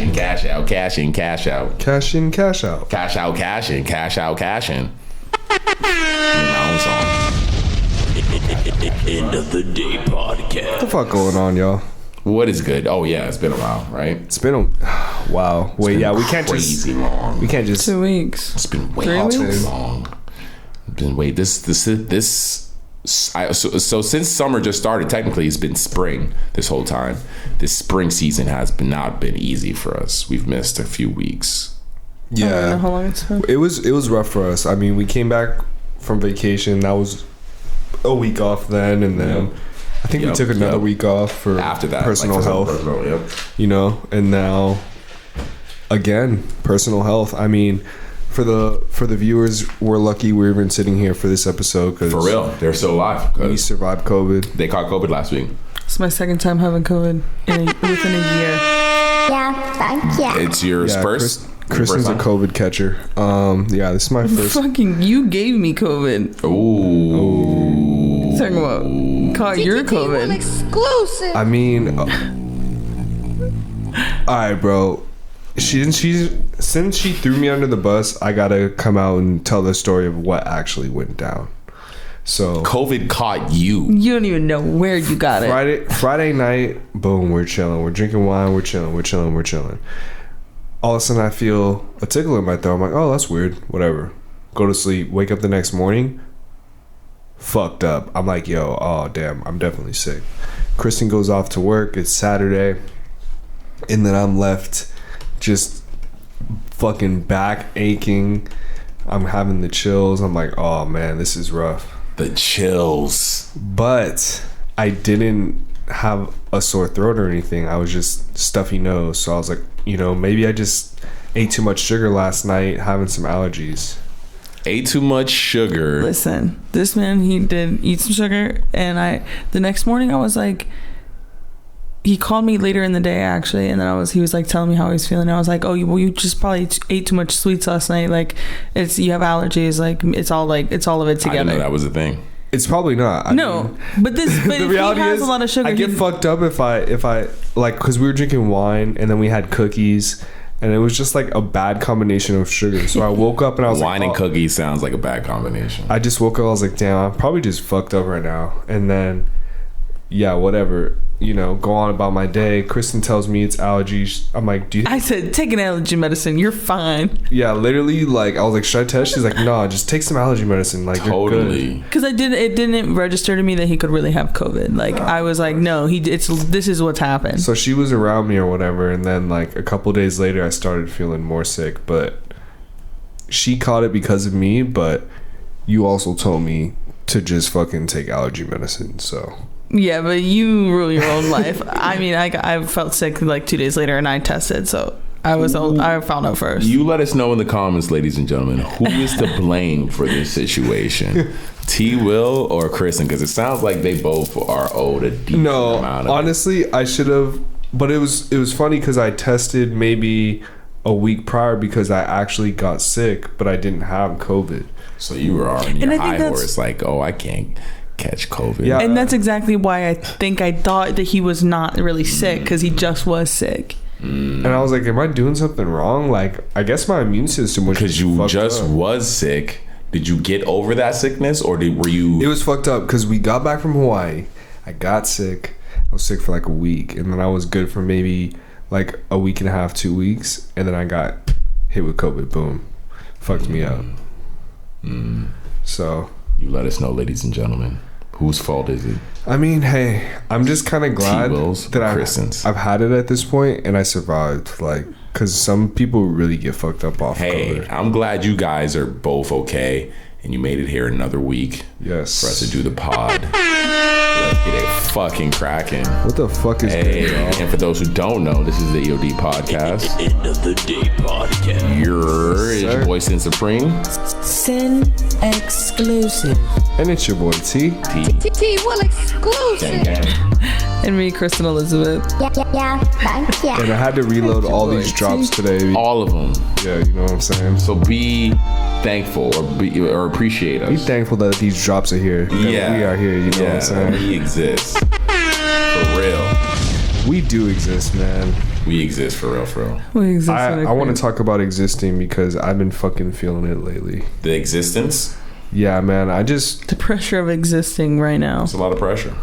in, cash out, cash in, cash out. Cash in, cash out. Cash out, cash in, cash out, cash in. My own song. End of the day podcast. What the fuck going on, y'all? What is good? Oh yeah, it's been a while, right? It's been a wow. Wait, yeah, we can't just long. We can't just 2 weeks. It's been way 3 too weeks? long. So since summer just started, technically it's been spring this whole time. This spring season has not been easy for us. We've missed a few weeks. I don't know yeah. how long it's been. It was rough for us. I mean, we came back from vacation. That was a week off then, and then I think we took another week off for after that personal health. You know, and now again personal health. I mean, for the viewers, we're lucky we're even sitting here for this episode because For real, they're still alive. we survived COVID. They caught COVID last week. It's my second time having COVID within a year. Yeah, thank you. It's your first. Kristen's a COVID catcher. Yeah, this is my first. Fucking, you gave me COVID. Ooh. Talking about caught your COVID. Exclusive. I mean, all right, bro. Since she threw me under the bus, I gotta come out and tell the story of what actually went down. So COVID caught you. You don't even know where you got it. Friday night, boom, we're chilling. We're drinking wine. We're chilling. All of a sudden, I feel a tickle in my throat. I'm like, oh, that's weird. Whatever. Go to sleep. Wake up the next morning. Fucked up. I'm like, yo, oh damn, I'm definitely sick. Kristen goes off to work. It's Saturday, and then I'm left just fucking back aching. I'm having the chills. I'm like, oh man, this is rough. The chills. But I didn't have a sore throat or anything. I was just stuffy nose. So I was like, you know, maybe I just ate too much sugar last night, having some allergies. Ate too much sugar. Listen, this man, he did eat some sugar, and the next morning I was like, he called me later in the day actually, and then he was like telling me how he was feeling. I was like, oh, you just probably ate too much sweets last night. Like, you have allergies. Like, it's all of it together. I didn't know that was a thing. It's probably not. I mean, but the the reality he has is, a lot of sugar. I get fucked up if I like, because we were drinking wine and then we had cookies, and it was just like a bad combination of sugar. So I woke up and I was wine like, and cookies sounds like a bad combination. I just woke up. I was like, damn, I'm probably just fucked up right now. And then, yeah, whatever. You know, go on about my day. Kristen tells me it's allergies. I'm like, I said, take an allergy medicine. You're fine. Yeah, literally, like, I was like, should I test? She's like, no, just take some allergy medicine. Like, totally. Because it didn't register to me that he could really have COVID. Like, I was like, no, this is what's happened. So she was around me or whatever, and then like a couple days later, I started feeling more sick. But she caught it because of me. But you also told me to just fucking take allergy medicine. So. Yeah, but you rule your own life. I mean, I felt sick like 2 days later, and I tested, so I found out first. You let us know in the comments, ladies and gentlemen, who is to blame for this situation, T. Will or Kristen? Because it sounds like they both are owed a deep amount of honestly, I should have. But it was funny because I tested maybe a week prior because I actually got sick, but I didn't have COVID. So you were on your high horse, like, oh, I can't catch COVID. Yeah. And that's exactly why I thought that he was not really sick, because he just was sick. And I was like, am I doing something wrong? Like, I guess my immune system was because you just was sick. Did you get over that sickness, or were you? It was fucked up because we got back from Hawaii. I got sick. I was sick for like a week, and then I was good for maybe like a week and a half, 2 weeks, and then I got hit with COVID. Boom, fucked me up. So you let us know, ladies and gentlemen. Whose fault is it? I mean, hey, I'm just kind of glad that I've had it at this point and I survived. Like, because some people really get fucked up off COVID. I'm glad you guys are both okay and you made it here another week. Yes. For us to do the pod. Let's get it fucking cracking. What the fuck is going on? And for those who don't know, this is the EOD podcast. End of the day podcast. Your boy Sin Supreme. Sin exclusive. And it's your boy T. T will exclusive. Gang, gang. And me, Kristen Elizabeth. Yeah, thank you. And I had to reload all these drops today. All of them. Yeah, you know what I'm saying? So be thankful or appreciate us. Be thankful that these drops are here. Yeah. We are here, you know what I'm saying? We exist. For real. We do exist, man. We exist for real, for real. We exist. I want to talk about existing because I've been fucking feeling it lately. The existence. Yeah, man. The pressure of existing right now. It's a lot of pressure.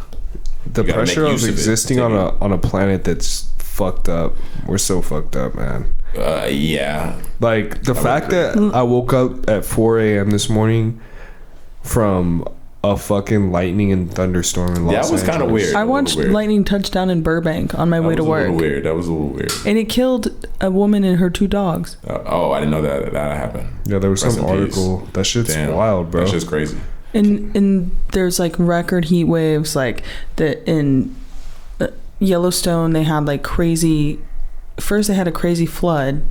The pressure of existing on a planet that's fucked up. We're so fucked up, man. Yeah. Like the fact that I woke up at 4 a.m. this morning from a fucking lightning and thunderstorm in Los Angeles. That was kind of weird. I watched lightning touchdown in Burbank on my way to work. That was a little weird. And it killed a woman and her 2 dogs. I didn't know that happened. Yeah, there was some article. That shit's wild, bro. That shit's crazy. And there's like record heat waves, like in Yellowstone they had like crazy. First they had a crazy flood,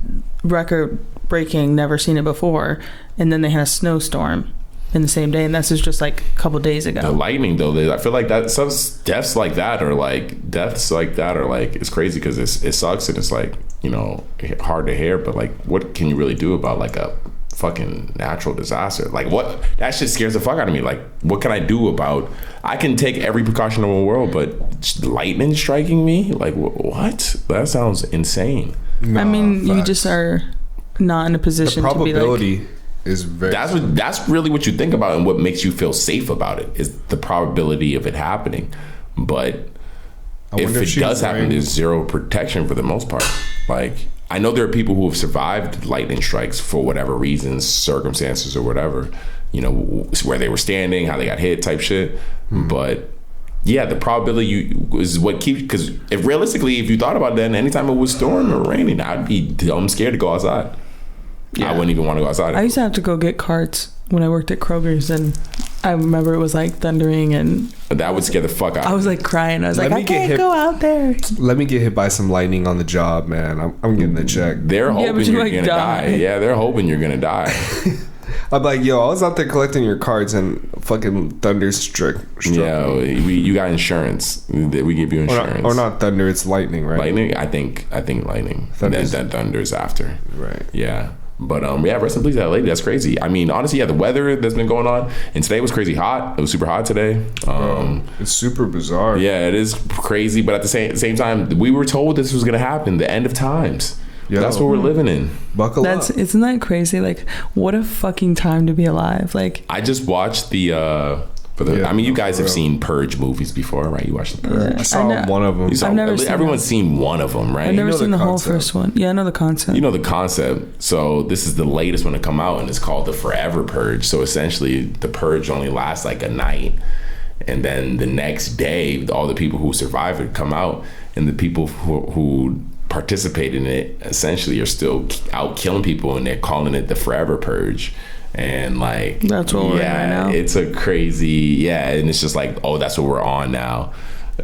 record breaking, never seen it before, and then they had a snowstorm in the same day, and this is just like a couple days ago. The lightning though, I feel like that some deaths like that are like it's crazy because it sucks and it's like, you know, hard to hear, but like what can you really do about like a fucking natural disaster? Like what? That shit scares the fuck out of me. Like what can I do about? I can take every precaution in the world, but lightning striking me, like what? That sounds insane. I mean, facts. You just are not in a position to be like. Is very that's really what you think about, and what makes you feel safe about it is the probability of it happening. But if it does happen, there's zero protection for the most part. Like I know there are people who have survived lightning strikes for whatever reasons, circumstances, or whatever. You know, where they were standing, how they got hit, type shit. But yeah, the probability is what keeps, because if you thought about it, then anytime it was storming or raining, I'd be dumb scared to go outside. Yeah. I wouldn't even want to go outside. I used to have to go get carts when I worked at Kroger's, and I remember it was like thundering, and that would scare the fuck out of me. I was like crying. I was like, I can't go out there. Let me get hit by some lightning on the job, man. I'm getting the check. They're hoping you're like, gonna die. Yeah, they're hoping you're gonna die. I'm like, yo, I was out there collecting your cards and fucking thunder struck. Yeah, you got insurance. We give you insurance. Or not thunder, it's lightning, right? Lightning? I think lightning. Then thunder's after. Right. Yeah. But yeah, rest in peace to that lady. That's crazy. I mean, honestly, yeah, the weather that's been going on, and today was crazy hot. It was super hot today. It's super bizarre. Yeah, it is crazy. But at the same time, we were told this was going to happen. The end of times. Yeah, that's what we're living in. Buckle up. Isn't that crazy? Like, what a fucking time to be alive. Like, I just watched I mean, you guys have seen Purge movies before, right? You watched the Purge. I saw one of them. Everyone's seen one of them, right? I've never seen the whole first one. Yeah, I know the concept. You know the concept. So this is the latest one to come out, and it's called the Forever Purge. So essentially, the Purge only lasts like a night, and then the next day, all the people who survive it come out, and the people who participate in it essentially are still out killing people, and they're calling it the Forever Purge. And like, that's what we're in right now. It's a crazy, and it's just like, oh, that's what we're on now,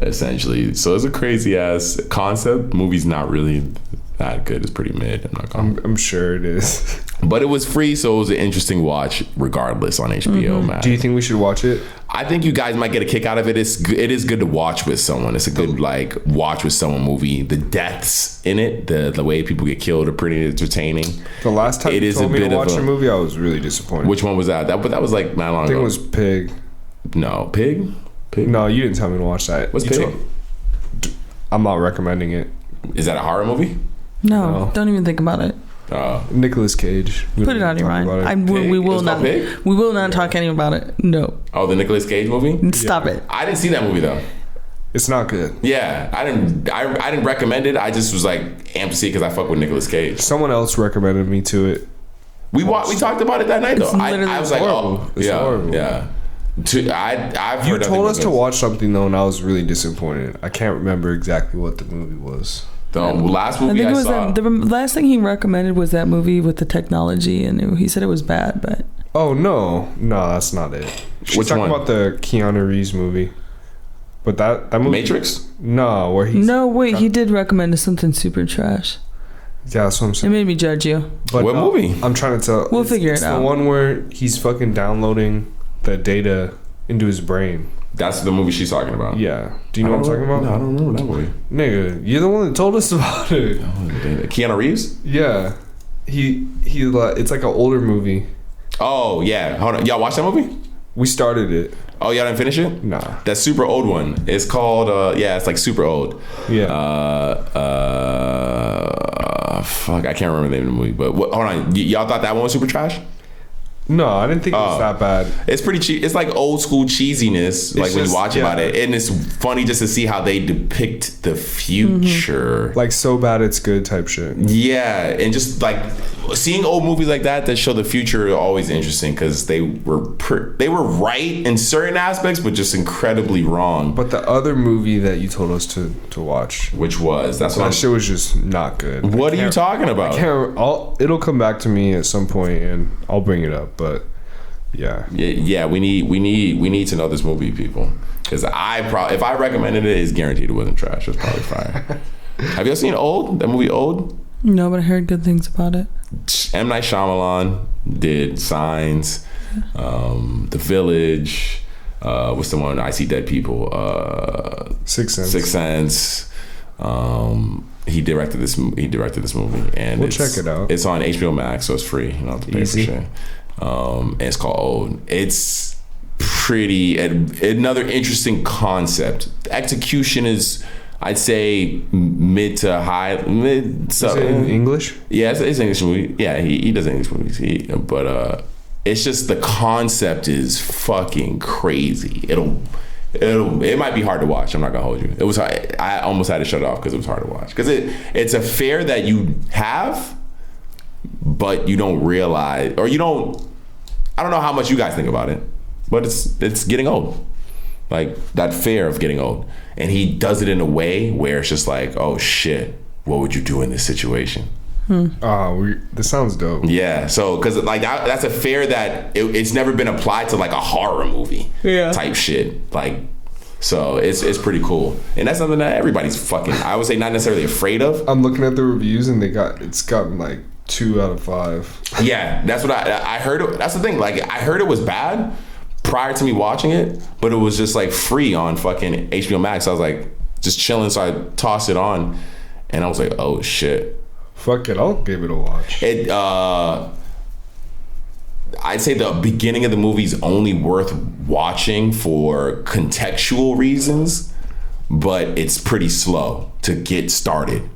essentially. So it's a crazy ass concept. Movie's not really that good. It's pretty mid. I'm sure it is. But it was free, so it was an interesting watch regardless on HBO Max. Do you think we should watch it? I think you guys might get a kick out of it. It is good to watch with someone. It's a good like watch with someone movie. The deaths in it, the way people get killed are pretty entertaining. The last time you told me to watch a movie, I was really disappointed. Which one was that? But that was like not long ago. I think it was Pig. No, Pig? No, you didn't tell me to watch that. What's Pig? I'm not recommending it. Is that a horror movie? No, don't even think about it. Nicolas Cage. Put it on your mind. We will not. We will not talk any about it. No. Oh, the Nicolas Cage movie? Stop it. I didn't see that movie though. It's not good. Yeah, I didn't recommend it. I just was like amped to see it because I fuck with Nicolas Cage. Someone else recommended me to it. We talked about it that night though. I was like, horrible. It's horrible. Yeah. I've heard you told us to watch something though, and I was really disappointed. I can't remember exactly what the movie was. The last movie I saw. The last thing he recommended was that movie with the technology, and he said it was bad. But no, that's not it. She's talking about the Keanu Reeves movie. But that movie, Matrix? No, where he. No, wait, he did recommend something super trash. Yeah, that's what I'm saying. It made me judge you. But what movie? I'm trying to tell. We'll figure it out. It's the one where he's fucking downloading the data into his brain. That's the movie she's talking about. Yeah. Do you know what I'm talking about? No, I don't remember that movie. Nigga, you're the one that told us about it. Keanu Reeves? Yeah. He it's like an older movie. Oh, yeah. Hold on. Y'all watch that movie? We started it. Oh, y'all didn't finish it? Nah. That super old one. It's called, it's like super old. Yeah. fuck, I can't remember the name of the movie. But hold on, y'all thought that one was super trash? No, I didn't think it was that bad. It's pretty cheap. It's like old school cheesiness, like when you watch about it, and it's funny just to see how they depict the future, like so bad it's good type shit. Yeah, and just like seeing old movies like that show the future are always interesting because they were right in certain aspects, but just incredibly wrong. But the other movie that you told us to watch, which was that shit was just not good. What are you talking about? It'll come back to me at some point, and I'll bring it up. But yeah, we need to know this movie, people, because if I recommended it, it's guaranteed it wasn't trash. It's probably fire. Have you ever seen that movie Old? No, but I heard good things about it. M. Night Shyamalan did Signs, The Village, what's the one? I See Dead People, Sixth Sense. He directed this movie, and we'll check it out. It's on HBO Max, so it's free. You don't have to pay for shit. And it's called Old. It's pretty another interesting concept. The execution is, I'd say, mid to high. Is it in English? Yeah, it's an English movie. Yeah, he does English movies. But it's just the concept is fucking crazy. It might be hard to watch. I'm not gonna hold you. It was hard. I almost had to shut it off because it was hard to watch. Because it's a fear that you have, but you don't realize, or you don't. I don't know how much you guys think about it, but it's getting old. Like that fear of getting old, and he does it in a way where it's just like, oh shit, what would you do in this situation? This sounds dope. Yeah, so because like that's a fear that it's never been applied to like a horror movie type shit. Like, so it's pretty cool, and that's something that everybody's fucking, I would say, not necessarily afraid of. I'm looking at the reviews and it's gotten like 2 out of 5. Yeah, that's what I heard. That's the thing. Like, I heard it was bad prior to me watching it, but it was just like free on fucking HBO Max. I was like just chilling, so I tossed it on, and I was like, oh shit. Fuck it, I'll give it a watch. I'd say the beginning of the movie is only worth watching for contextual reasons, but it's pretty slow to get started.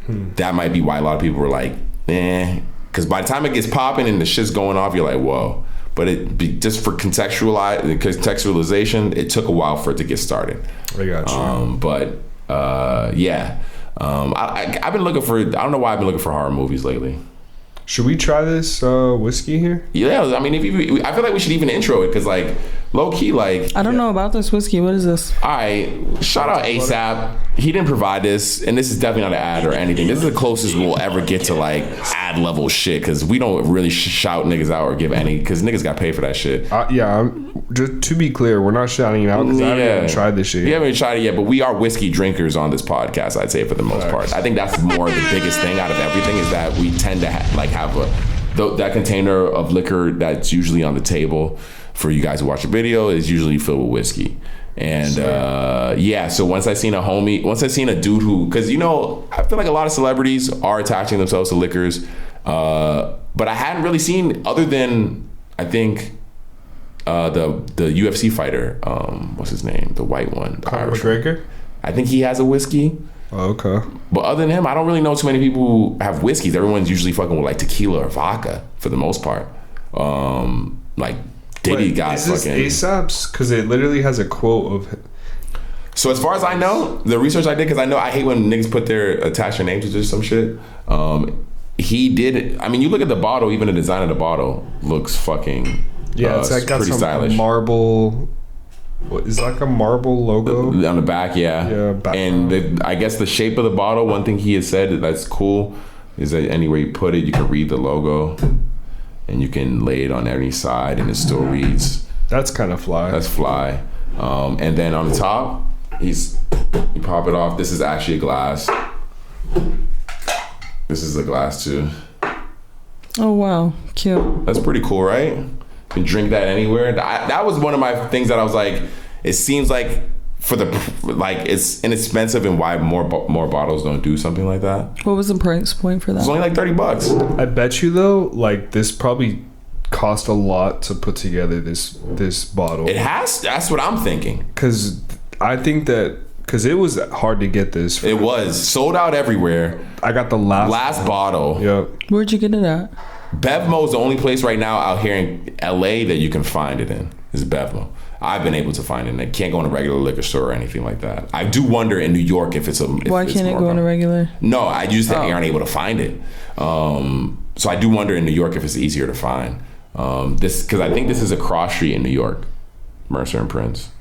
That might be why a lot of people were like, because by the time it gets popping and the shit's going off, you're like, whoa. But just for contextualization, it took a while for it to get started. I got you. I've been looking for, I don't know why I've been looking for horror movies lately. Should we try this whiskey here? Yeah, I mean, I feel like we should even intro it, because like low key, like, I don't know about this whiskey. What is this? All right, shout out ASAP. He didn't provide this, and this is definitely not an ad or anything. This is the closest we'll ever get to like ad level shit, because we don't really shout niggas out or give any, because niggas got paid for that shit. Just to be clear, we're not shouting it out because I haven't even tried this shit. We haven't tried it yet, but we are whiskey drinkers on this podcast, I'd say, for the most part. I think that's more the biggest thing out of everything, is that we tend to have that container of liquor that's usually on the table for you guys who watch the video is usually filled with whiskey. And so once I seen a dude who, because I feel like a lot of celebrities are attaching themselves to liquors, but I hadn't really seen, other than I think the UFC fighter, what's his name, the white one, the Conor Irish McGregor? one. I think he has a whiskey. Oh, okay. But other than him, I don't really know too many people who have whiskeys. Everyone's usually fucking with like tequila or vodka for the most part. Like Diddy got fucking. Is this ASAP's? Because it literally has a quote of. So as far as I know, the research I did, because I hate when niggas attach their names to just some shit. He did. I mean, you look at the bottle. Even the design of the bottle looks fucking. Yeah, it's like got pretty some stylish. Marble. What is like a marble logo on the back? Yeah. And I guess the shape of the bottle. One thing he has said that's cool is that anywhere you put it, you can read the logo, and you can lay it on any side, and it still reads. That's kind of fly. That's fly. And then on the top, you pop it off. This is actually a glass. This is a glass too. Oh wow, cute. That's pretty cool, right? You can drink that anywhere. That was one of my things that I was like, it seems like it's inexpensive, and why more bottles don't do something like that. What was the price point for that? It's only like $30. I bet you though, like this probably cost a lot to put together this bottle. It has. That's what I'm thinking. Because I think that because it was hard to get this. It was sold out everywhere. I got the last bottle. Yep. Where'd you get it at? Bevmo is the only place right now out here in LA that you can find it in. Is Bevmo. I've been able to find it. And I can't go in a regular liquor store or anything like that. I do wonder in New York if it's a. Why can't it go in a regular? No, I just aren't able to find it. So I do wonder in New York if it's easier to find. This because I think this is a cross street in New York, Mercer and Prince.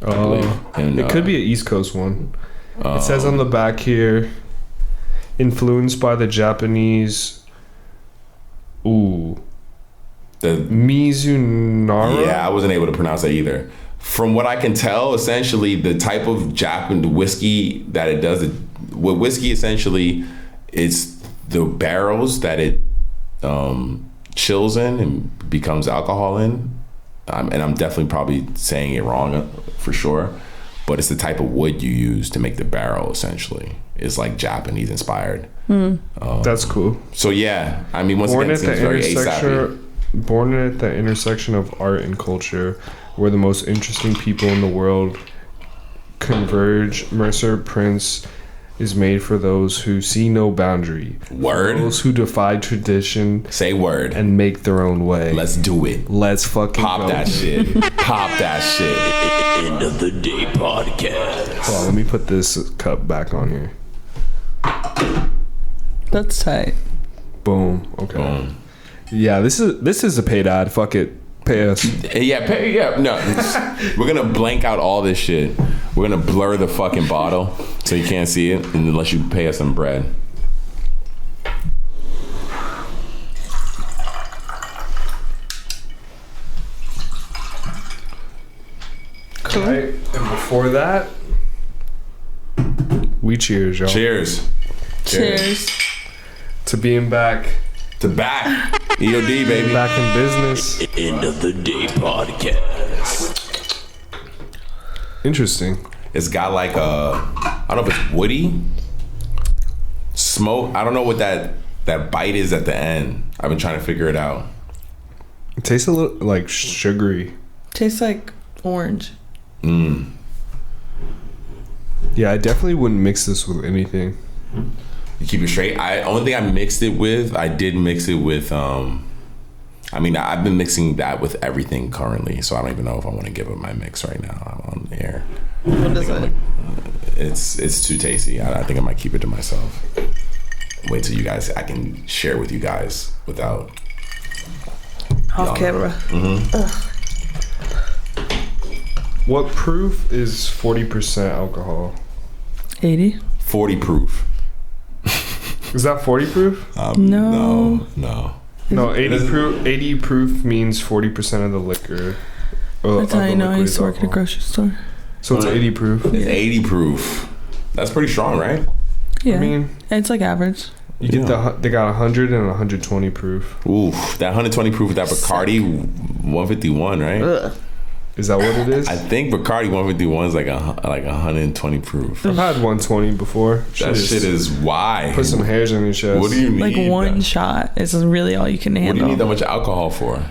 And, it could be an East Coast one. It says on the back here, influenced by the Japanese. Ooh. The Mizunara? Yeah, I wasn't able to pronounce that either. From what I can tell, essentially the type of Japanese whiskey that it does, with whiskey essentially, it's the barrels that it chills in and becomes alcohol in. And I'm definitely probably saying it wrong for sure, but it's the type of wood you use to make the barrel essentially. It's like Japanese inspired. That's cool. So yeah, I mean, once again, it seems very ASAP. Born at the intersection of art and culture, where the most interesting people in the world converge, Mercer Prince is made for those who see no boundary. Word. Those who defy tradition. Say word. And make their own way. Let's do it. Let's fucking pop go. That shit. Pop that shit. End of the day podcast. Hold on, let me put this cup back on here. That's tight. Boom. Okay. Boom. Yeah, this is a paid ad. Fuck it. Pay us. Yeah, no. We're gonna blank out all this shit. We're gonna blur the fucking bottle so you can't see it unless you pay us some bread. Cool. Right, and before that, we cheers, y'all. Cheers. To being back. To back. EOD, baby. Back in business. End of the day podcast. Interesting. It's got like I don't know if it's woody. Smoke. I don't know what that bite is at the end. I've been trying to figure it out. It tastes a little like sugary. Tastes like orange. Yeah, I definitely wouldn't mix this with anything. You keep it straight. Only thing I did mix it with I mean, I've been mixing that with everything currently, so I don't even know if I want to give it my mix right now on the air. What is it? It's too tasty. I think I might keep it to myself. Wait till you guys, I can share with you guys without off camera. What proof is 40% alcohol? 80. 40 proof. Is that 40 proof? No. No, 80 proof. 80 proof means 40% of the liquor. That's how I know I used to work at a grocery store. So it's 80 proof. It's 80 proof. That's pretty strong, right? Yeah. I mean, it's like average. You get they got 100 and 120 proof. Oof, that 120 proof with that Bacardi 151, right? Ugh. Is that what it is? I think Bacardi 151 is like 120 proof. I've had 120 before. That shit is why. Put some hairs on your chest. What do you need? Like one shot is really all you can handle. What do you need that much alcohol for?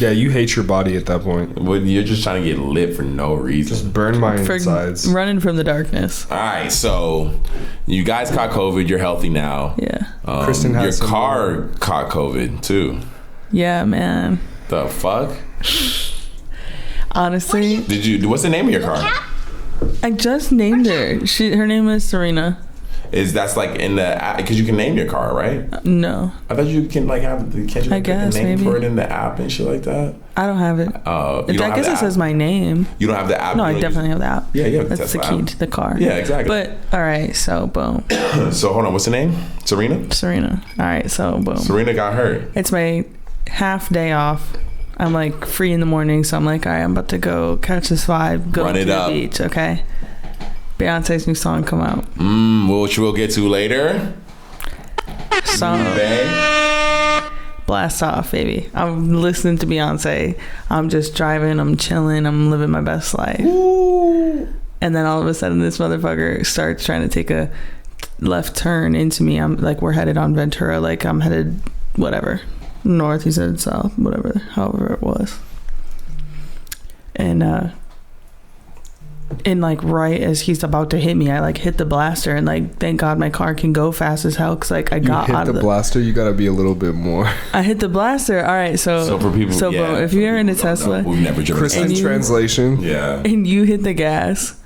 Yeah, you hate your body at that point. Well, you're just trying to get lit for no reason. Just burn my insides. Running from the darkness. All right, so you guys caught COVID. You're healthy now. Yeah. Kristen has your car caught COVID too. Yeah, man. The fuck? Honestly, what's the name of your car? I just named her. Her name is Serena. That's like in the app, because you can name your car, right? No. I thought you can like have can't you I guess, a name maybe. for it in the app and shit like that? I don't have it. I guess it says my name. You don't have the app? No, I definitely have the app. Yeah. That's the key to the car. Yeah, exactly. But all right, so boom. So hold on, what's the name? Serena. All right, so boom. Serena got hurt. It's my half day off. I'm like free in the morning, so I'm like, all right, I'm about to go catch this vibe, go to the beach, okay? Beyonce's new song come out. Which we'll get to later. So blast off, baby. I'm listening to Beyonce. I'm just driving, I'm chilling, I'm living my best life. Ooh. And then all of a sudden this motherfucker starts trying to take a left turn into me. I'm like, we're headed on Ventura, like I'm headed whatever. North, he said south, whatever, however it was. And And like right as he's about to hit me, I like hit the blaster, and like thank God my car can go fast as hell because like I got out of the blaster. You gotta be a little bit more. I hit the blaster. All right, so for people, bro, if you're in a Tesla, we've never driven Kristen translation, and you hit the gas,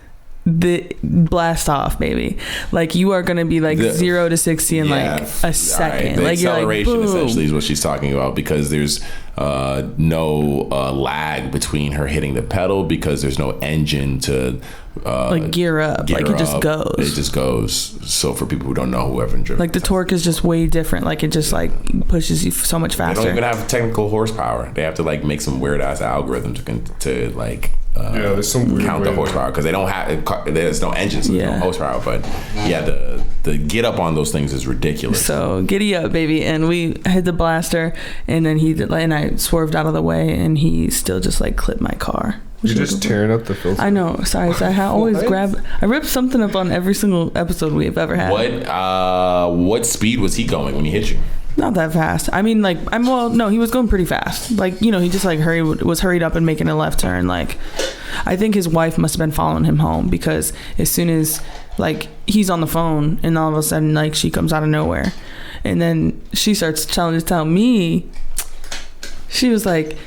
the blast off, baby. Like you are gonna be like 0 to 60 in like a second. Right. The like acceleration you're like, essentially is what she's talking about, because there's no lag between her hitting the pedal, because there's no engine to like gear up. Like it just goes. It just goes. So for people who don't know, who haven't driven, like the torque is just way different. Like it just like pushes you so much faster. They don't even have technical horsepower. They have to like make some weird ass algorithm to like there's some weird count the horsepower, because they don't have, there's no engine, so there's no horsepower. But the get up on those things is ridiculous. So giddy up, baby. And we hit the blaster, and then he did, and I swerved out of the way, and he still just like clipped my car. You're just tearing up the filter. I know. Sorry. So I always I ripped something up on every single episode we've ever had. What speed was he going when he hit you? Not that fast. I mean, like, no, he was going pretty fast. Like, you know, he just like was hurried up and making a left turn. Like, I think his wife must have been following him home, because as soon as like he's on the phone, and all of a sudden like she comes out of nowhere, and then she starts trying to tell me, she was like,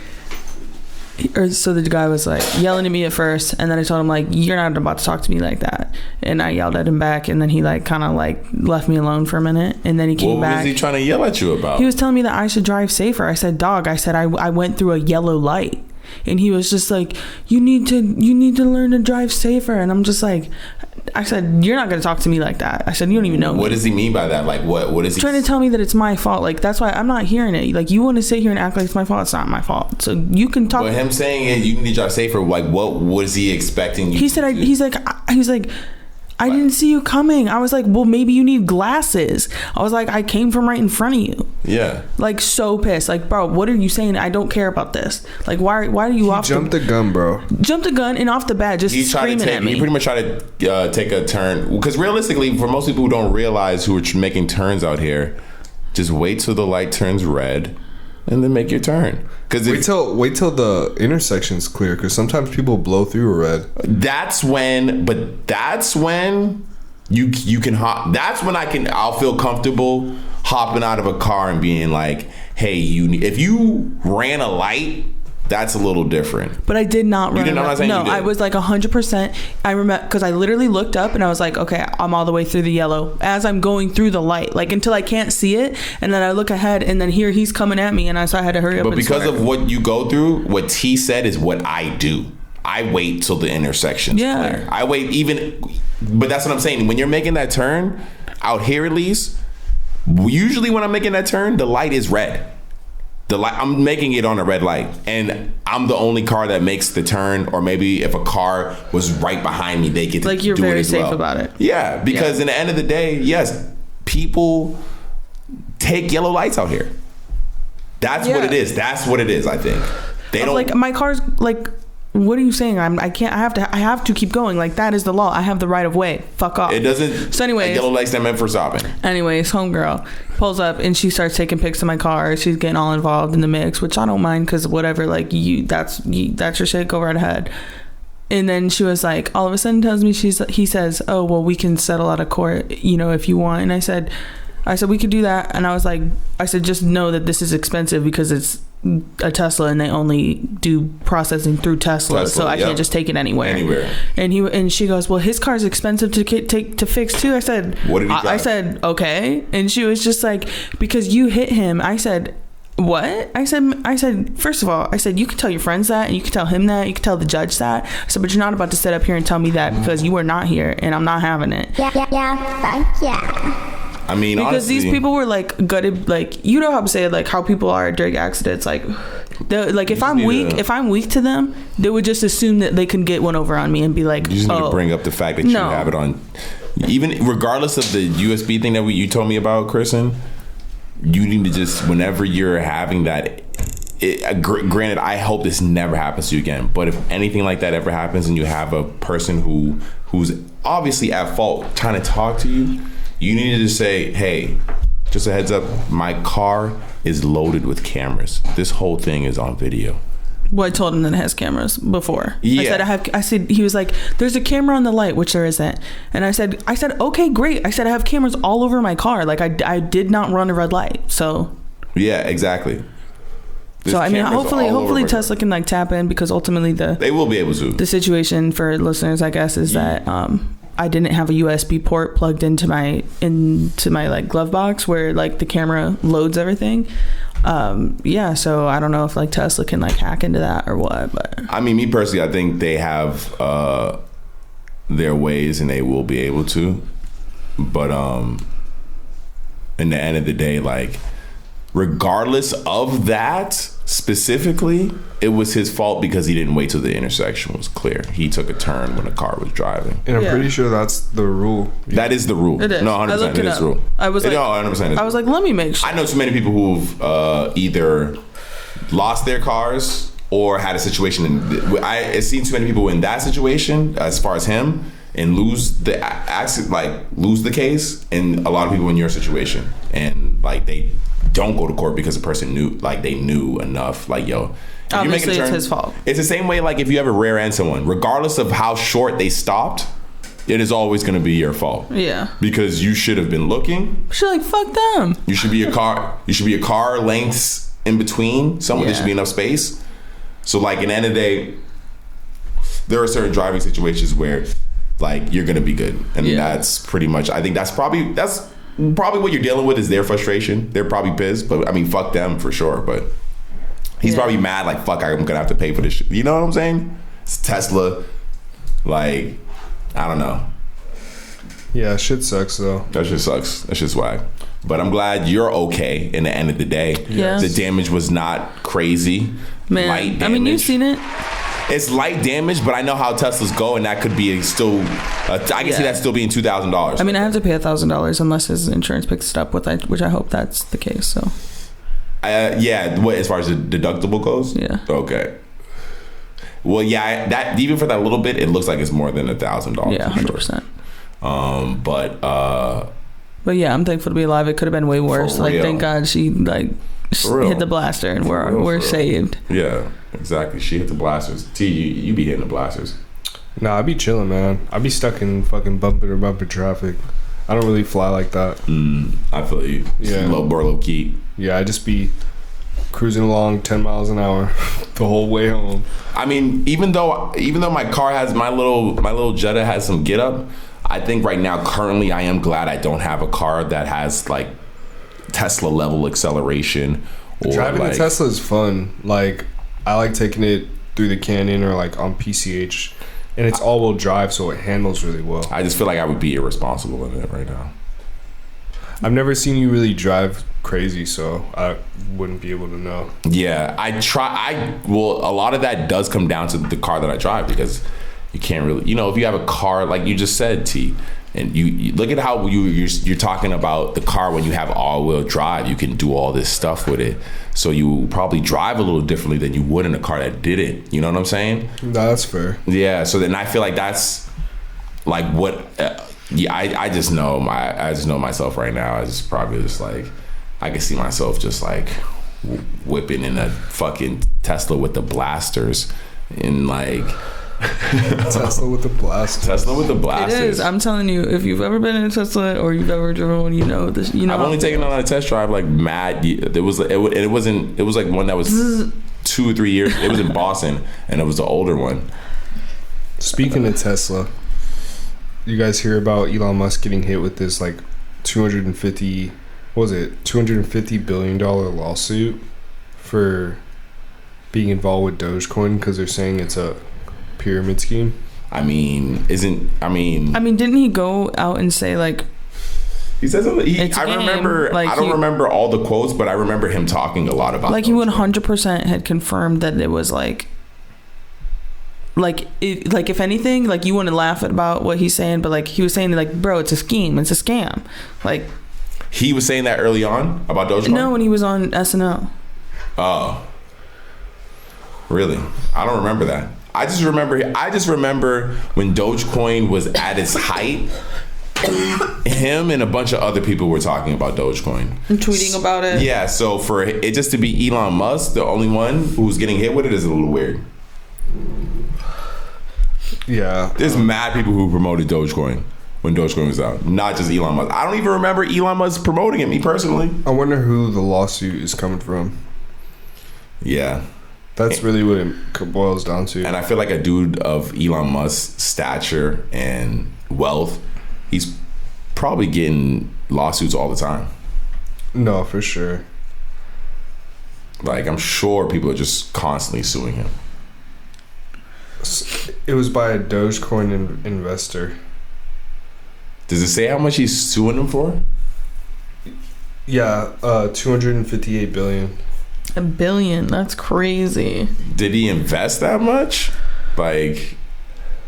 so the guy was like yelling at me at first, and then I told him like, you're not about to talk to me like that, and I yelled at him back, and then he like kind of like left me alone for a minute, and then he came back. What was he trying to yell at you about? He was telling me that I should drive safer. I said, dog, I said I went through a yellow light, and he was just like, you need to learn to drive safer, and I'm just like, I said, you're not going to talk to me like that. I said, you don't even know me. What does he mean by that? Like, what is he trying to tell me? That it's my fault. Like, that's why I'm not hearing it. Like, you want to sit here and act like it's my fault. It's not my fault. So you can talk. But him saying you need to drive safer, like, what was he expecting you? He said, he's like, I didn't see you coming. I was like, well, maybe you need glasses. I was like, I came from right in front of you. Yeah. Like, so pissed. Like, bro, what are you saying? I don't care about this. Like, why are you off? Jumped the gun, bro. Jumped the gun, and off the bat, just screaming at me. He pretty much tried to take a turn. Because realistically, for most people who don't realize, who are making turns out here, just wait till the light turns red, and then make your turn. Wait till the intersection's clear, because sometimes people blow through a red. That's when you can hop. That's when I'll feel comfortable hopping out of a car and being like, hey, if you ran a light, that's a little different. But I did not run. You didn't know what I'm saying? No, I was like 100%. I remember, because I literally looked up and I was like, okay, I'm all the way through the yellow as I'm going through the light, like until I can't see it, and then I look ahead, and then here he's coming at me, and so I had to hurry up. But because of what you go through, what T said is what I do. I wait till the intersection's clear. I wait but that's what I'm saying. When you're making that turn out here, at least, usually when I'm making that turn, the light is red. The light, I'm making it on a red light, and I'm the only car that makes the turn. Or maybe if a car was right behind me, they get to like you're do very it as safe well. about it. Yeah, because in the end of the day, yes, people take yellow lights out here. That's what it is. That's what it is. I think they don't like my car's like. What are you saying? I can't. I have to keep going. Like, that is the law. I have the right of way. Fuck off. It doesn't. So anyway, yellow lights not meant for stopping. Anyways, homegirl pulls up and she starts taking pics of my car. She's getting all involved in the mix, which I don't mind, because whatever. Like, that's your shit. Go right ahead. And then she was like, all of a sudden tells me, he says, oh, well, we can settle out of court, if you want. And I said we could do that. And I said just know that this is expensive, because it's a Tesla and they only do processing through Tesla, so I can't just take it anywhere. And she goes, well, his car's expensive to fix too. I said, what did he drive? I said, okay. And she was just like, because you hit him. I said, what? I said, first of all, I said, you can tell your friends that, and you can tell him that, you can tell the judge that. I said, but you're not about to sit up here and tell me that, because you were not here, and I'm not having it. Yeah. I mean, because honestly, these people were like gutted, like, you know how to say it, like how people are at during accidents, like if I'm weak to them, they would just assume that they can get one over on me and be like, you just need to bring up the fact that you have it on, even regardless of the USB thing that you told me about, Kristen. You need to just, whenever you're having that, granted, I hope this never happens to you again, but if anything like that ever happens and you have a person who's obviously at fault trying to talk to you, you need to just say, hey, just a heads up, my car is loaded with cameras. This whole thing is on video. Well, I told him that it has cameras before. Yeah. I said, he was like, there's a camera on the light, which there isn't. And I said, okay, great. I said, I have cameras all over my car. Like, I did not run a red light. So. Yeah, exactly. So, I mean, hopefully Tesla can like tap in, because ultimately they will be able to. The situation for listeners, I guess, is that I didn't have a USB port plugged into my like glove box where like the camera loads everything. So I don't know if like Tesla can like hack into that or what, but I mean, me personally, I think they have their ways and they will be able to, but in the end of the day, like regardless of that specifically, it was his fault because he didn't wait till the intersection was clear. He took a turn when the car was driving. And I'm pretty sure that's the rule. That is the rule. It is. No, 100%. It is the rule. I was like, no, 100%. I was like, let me make sure. I know too many people who've either lost their cars or had a situation. I've seen too many people in that situation, as far as him, and lose the accident, like lose the case, and a lot of people in your situation, and like they don't go to court because the person knew enough. Like, yo, obviously it's his fault. It's the same way like if you ever rear end someone, regardless of how short they stopped, it is always going to be your fault. Yeah. Because you should have been looking. She's like, fuck them. You should be a car lengths in between. There should be enough space. So like in the end of the day, there are certain driving situations where like you're going to be good. And that's pretty much, I think that's probably what you're dealing with is their frustration. They're probably pissed, but I mean, fuck them for sure. But he's probably mad, like, fuck, I'm gonna have to pay for this shit. You know what I'm saying? It's Tesla. Like, I don't know. Yeah, shit sucks though. That shit sucks. That shit's whack. But I'm glad you're okay in the end of the day. Yeah. The damage was not crazy. Man, light damage. I mean, you've seen it. It's light damage, but I know how Teslas go, and that could be still. I can see that still being $2,000. I mean, I have to pay $1,000 unless his insurance picks it up, which I hope that's the case. So. What as far as the deductible goes? Yeah. Okay. Well, yeah, that even for that little bit, it looks like it's more than $1,000. Yeah, 100%. But yeah, I'm thankful to be alive. It could have been way worse. Like, thank God she like hit the blaster and we're saved. Yeah, exactly. She hit the blasters. T, you be hitting the blasters. Nah, I be chilling, man. I be stuck in fucking bumper to bumper traffic. I don't really fly like that. I feel you. Yeah. Low key. Yeah, I just be cruising along 10 miles an hour the whole way home. I mean, even though my car has my little Jetta has some get up, I think right now currently I am glad I don't have a car that has like Tesla level acceleration. Driving a Tesla is fun. Like, I like taking it through the canyon or like on PCH, and it's all-wheel drive, so it handles really well. I just feel like I would be irresponsible in it right now. I've never seen you really drive crazy, so I wouldn't be able to know. Yeah, a lot of that does come down to the car that I drive, because you can't really, if you have a car like you just said, T, and you look at how you're talking about the car when you have all-wheel drive, you can do all this stuff with it. So you probably drive a little differently than you would in a car that didn't. You know what I'm saying? No, that's fair. Yeah. So then I feel like that's like what. I just know myself right now. I just probably just like I can see myself just like whipping in a fucking Tesla with the blasters and like. Tesla with the blasters. It is. I'm telling you, if you've ever been in a Tesla or you've ever driven one, you know this. I've only taken it on a test drive like mad. It was like one that was 2 or 3 years. It was in Boston, and it was the older one. Speaking of Tesla, you guys hear about Elon Musk getting hit with this like $250 billion lawsuit for being involved with Dogecoin because they're saying it's a pyramid scheme? didn't he go out and say like he says I don't remember all the quotes, but I remember him talking a lot about like he 100% had confirmed that it was like if anything, like you want to laugh about what he's saying, but like he was saying like, bro, it's a scheme, it's a scam. Like he was saying that early on about Dogecoin? No, when he was on SNL. Oh, really? I don't remember that. I just remember when Dogecoin was at its height, him and a bunch of other people were talking about Dogecoin and tweeting about it. Yeah, so for it just to be Elon Musk, the only one who's getting hit with it, is a little weird. Yeah, there's mad people who promoted Dogecoin when Dogecoin was out, not just Elon Musk. I don't even remember Elon Musk promoting it, me personally. I wonder who the lawsuit is coming from. Yeah, that's really what it boils down to. And I feel like a dude of Elon Musk's stature and wealth, he's probably getting lawsuits all the time. No, for sure. Like, I'm sure people are just constantly suing him. It was by a Dogecoin investor. Does it say how much he's suing him for? Yeah, 258 billion. $1 billion? That's crazy. Did he invest that much? Like,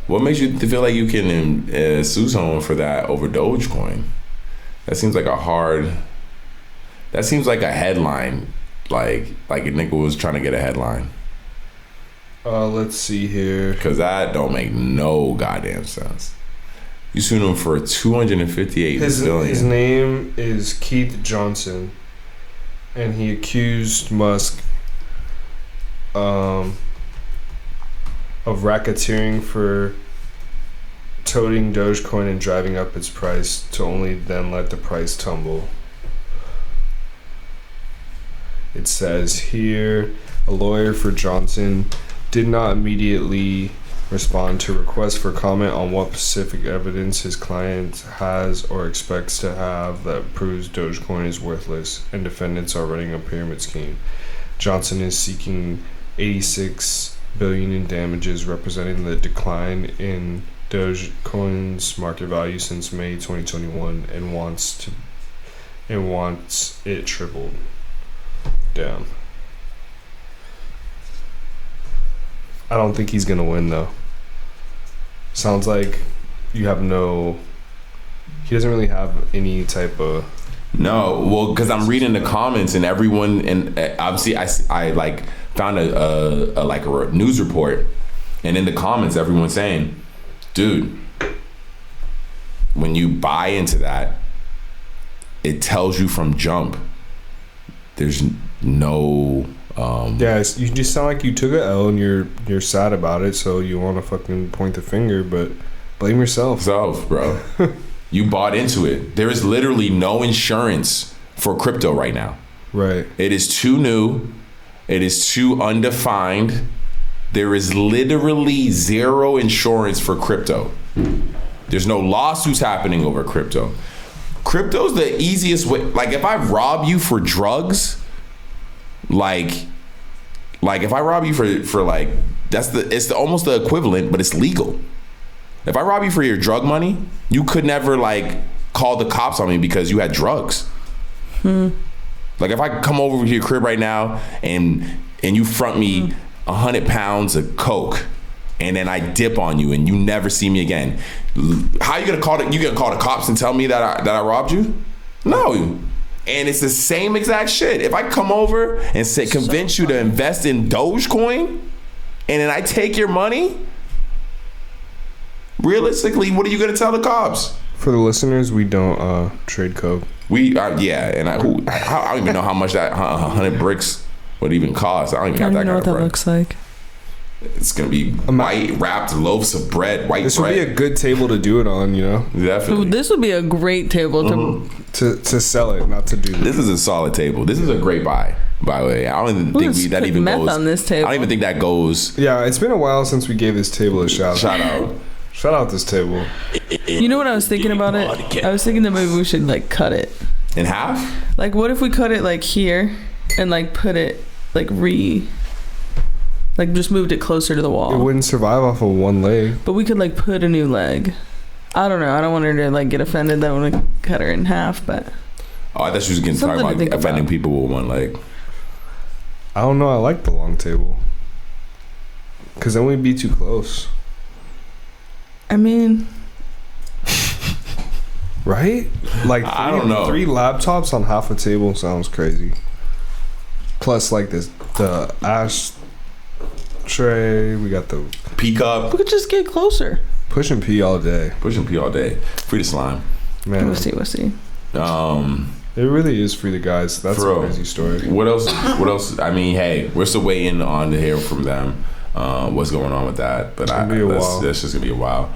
what makes you feel like you can sue someone for that over Dogecoin? That seems like that seems like a headline. Like a nigga was trying to get a headline. Let's see here. Because that don't make no goddamn sense. You sued him for $258 billion. His name is Keith Johnson, and he accused Musk of racketeering for toting Dogecoin and driving up its price to only then let the price tumble. It says here, a lawyer for Johnson did not immediately respond to requests for comment on what specific evidence his client has or expects to have that proves Dogecoin is worthless and defendants are running a pyramid scheme. Johnson is seeking $86 billion in damages, representing the decline in Dogecoin's market value since May 2021 and wants it tripled. Damn. I don't think he's gonna win though. Sounds like he doesn't really have any type of. No, well, because I'm reading the comments and everyone, and obviously I like found a news report, and in the comments everyone's saying, dude, when you buy into that, it tells you from jump there's no you just sound like you took an L and you're sad about it, so you want to fucking point the finger, but blame yourself. Bro. You bought into it. There is literally no insurance for crypto right now. Right. It is too new. It is too undefined. There is literally zero insurance for crypto. There's no lawsuits happening over crypto. Crypto's the easiest way. Like, if I rob you for drugs, like if I rob you for like, it's almost the equivalent, but it's legal. If I rob you for your drug money, you could never like call the cops on me because you had drugs. Like, if I come over to your crib right now and you front me 100 pounds of coke, and then I dip on you and you never see me again, how are you gonna call the cops and tell me that I robbed you? No. And it's the same exact shit. If I come over and convince you to invest in Dogecoin, and then I take your money, realistically, what are you gonna tell the cops? For the listeners, we don't trade coke. And I don't even know how much that 100 bricks would even cost. I don't even have that kind of bread. I don't even know what that looks like. It's gonna be white wrapped loaves of bread, white this bread. This would be a good table to do it on, you know. Definitely. This would be a great table to sell it, not to do this. This is a solid table. This is a great buy, by the way. I don't even think that even goes on this table. I don't even think that goes. Yeah, it's been a while since we gave this table a shout out. Shout out this table. You know what I was thinking about it? I was thinking that maybe we should like cut it in half. Like, what if we cut it like here and like put it like just moved it closer to the wall? It wouldn't survive off of one leg. But we could like put a new leg. I don't know. I don't want her to like get offended that I want to cut her in half, but. Oh, I thought she was getting talking about offending people with one leg. I don't know. I like the long table. Because then we'd be too close. I mean. Right? Like, I don't know. 3 laptops on half a table sounds crazy. Plus, like, the ash tray. We got the pee cup. We could just get closer. Push and pee all day. Push and pee all day. Free to slime. Man, We'll see. It really is free the guys. That's a crazy story. What else? I mean, hey, we're still waiting on to hear from them. What's going on with that? But that's just gonna be a while.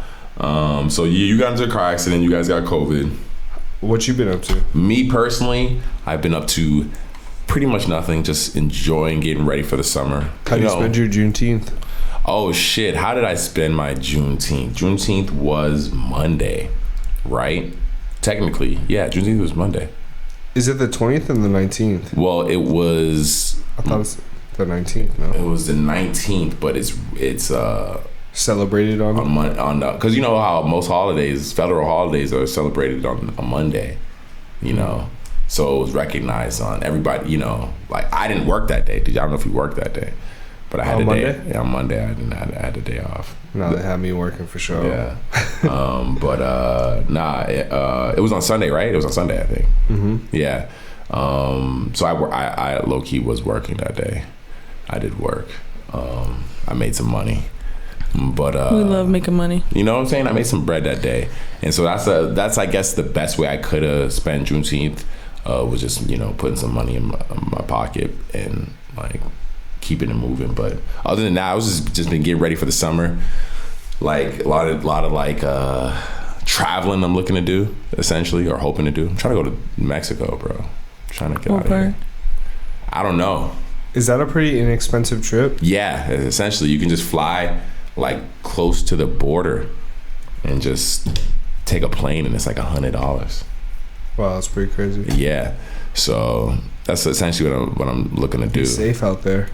So you got into a car accident. You guys got COVID. What you been up to? Me personally, I've been up to pretty much nothing. Just enjoying getting ready for the summer. How do you spend your Juneteenth? Oh shit! How did I spend my Juneteenth? Juneteenth was Monday, right? Technically, yeah. Juneteenth was Monday. Is it the 20th and the 19th? Well, it was. I thought it was the 19th. No, it was the 19th, but it's celebrated on because you know how most holidays, federal holidays, are celebrated on a Monday. You know, so it was recognized on everybody. You know, like I didn't work that day. I don't know if you worked that day, but I had a day. Yeah, on Monday I had the day off. No, they had me working for sure. Yeah, it was on Sunday, right? It was on Sunday, I think. Mm-hmm. Yeah. So I low key was working that day. I did work. I made some money, but we love making money. You know what I'm saying? I made some bread that day, and so that's I guess the best way I could have spent Juneteenth was just putting some money in my pocket and like keeping it moving. But other than that, I was just been getting ready for the summer. Like a lot of like traveling I'm looking to do, essentially, or hoping to do. I'm trying to go to Mexico, bro. I'm trying to get out of here. I don't know. Is that a pretty inexpensive trip? Yeah, essentially you can just fly like close to the border and just take a plane and it's like $100. Wow, that's pretty crazy. Yeah. So that's essentially what I'm looking to do. Be safe out there.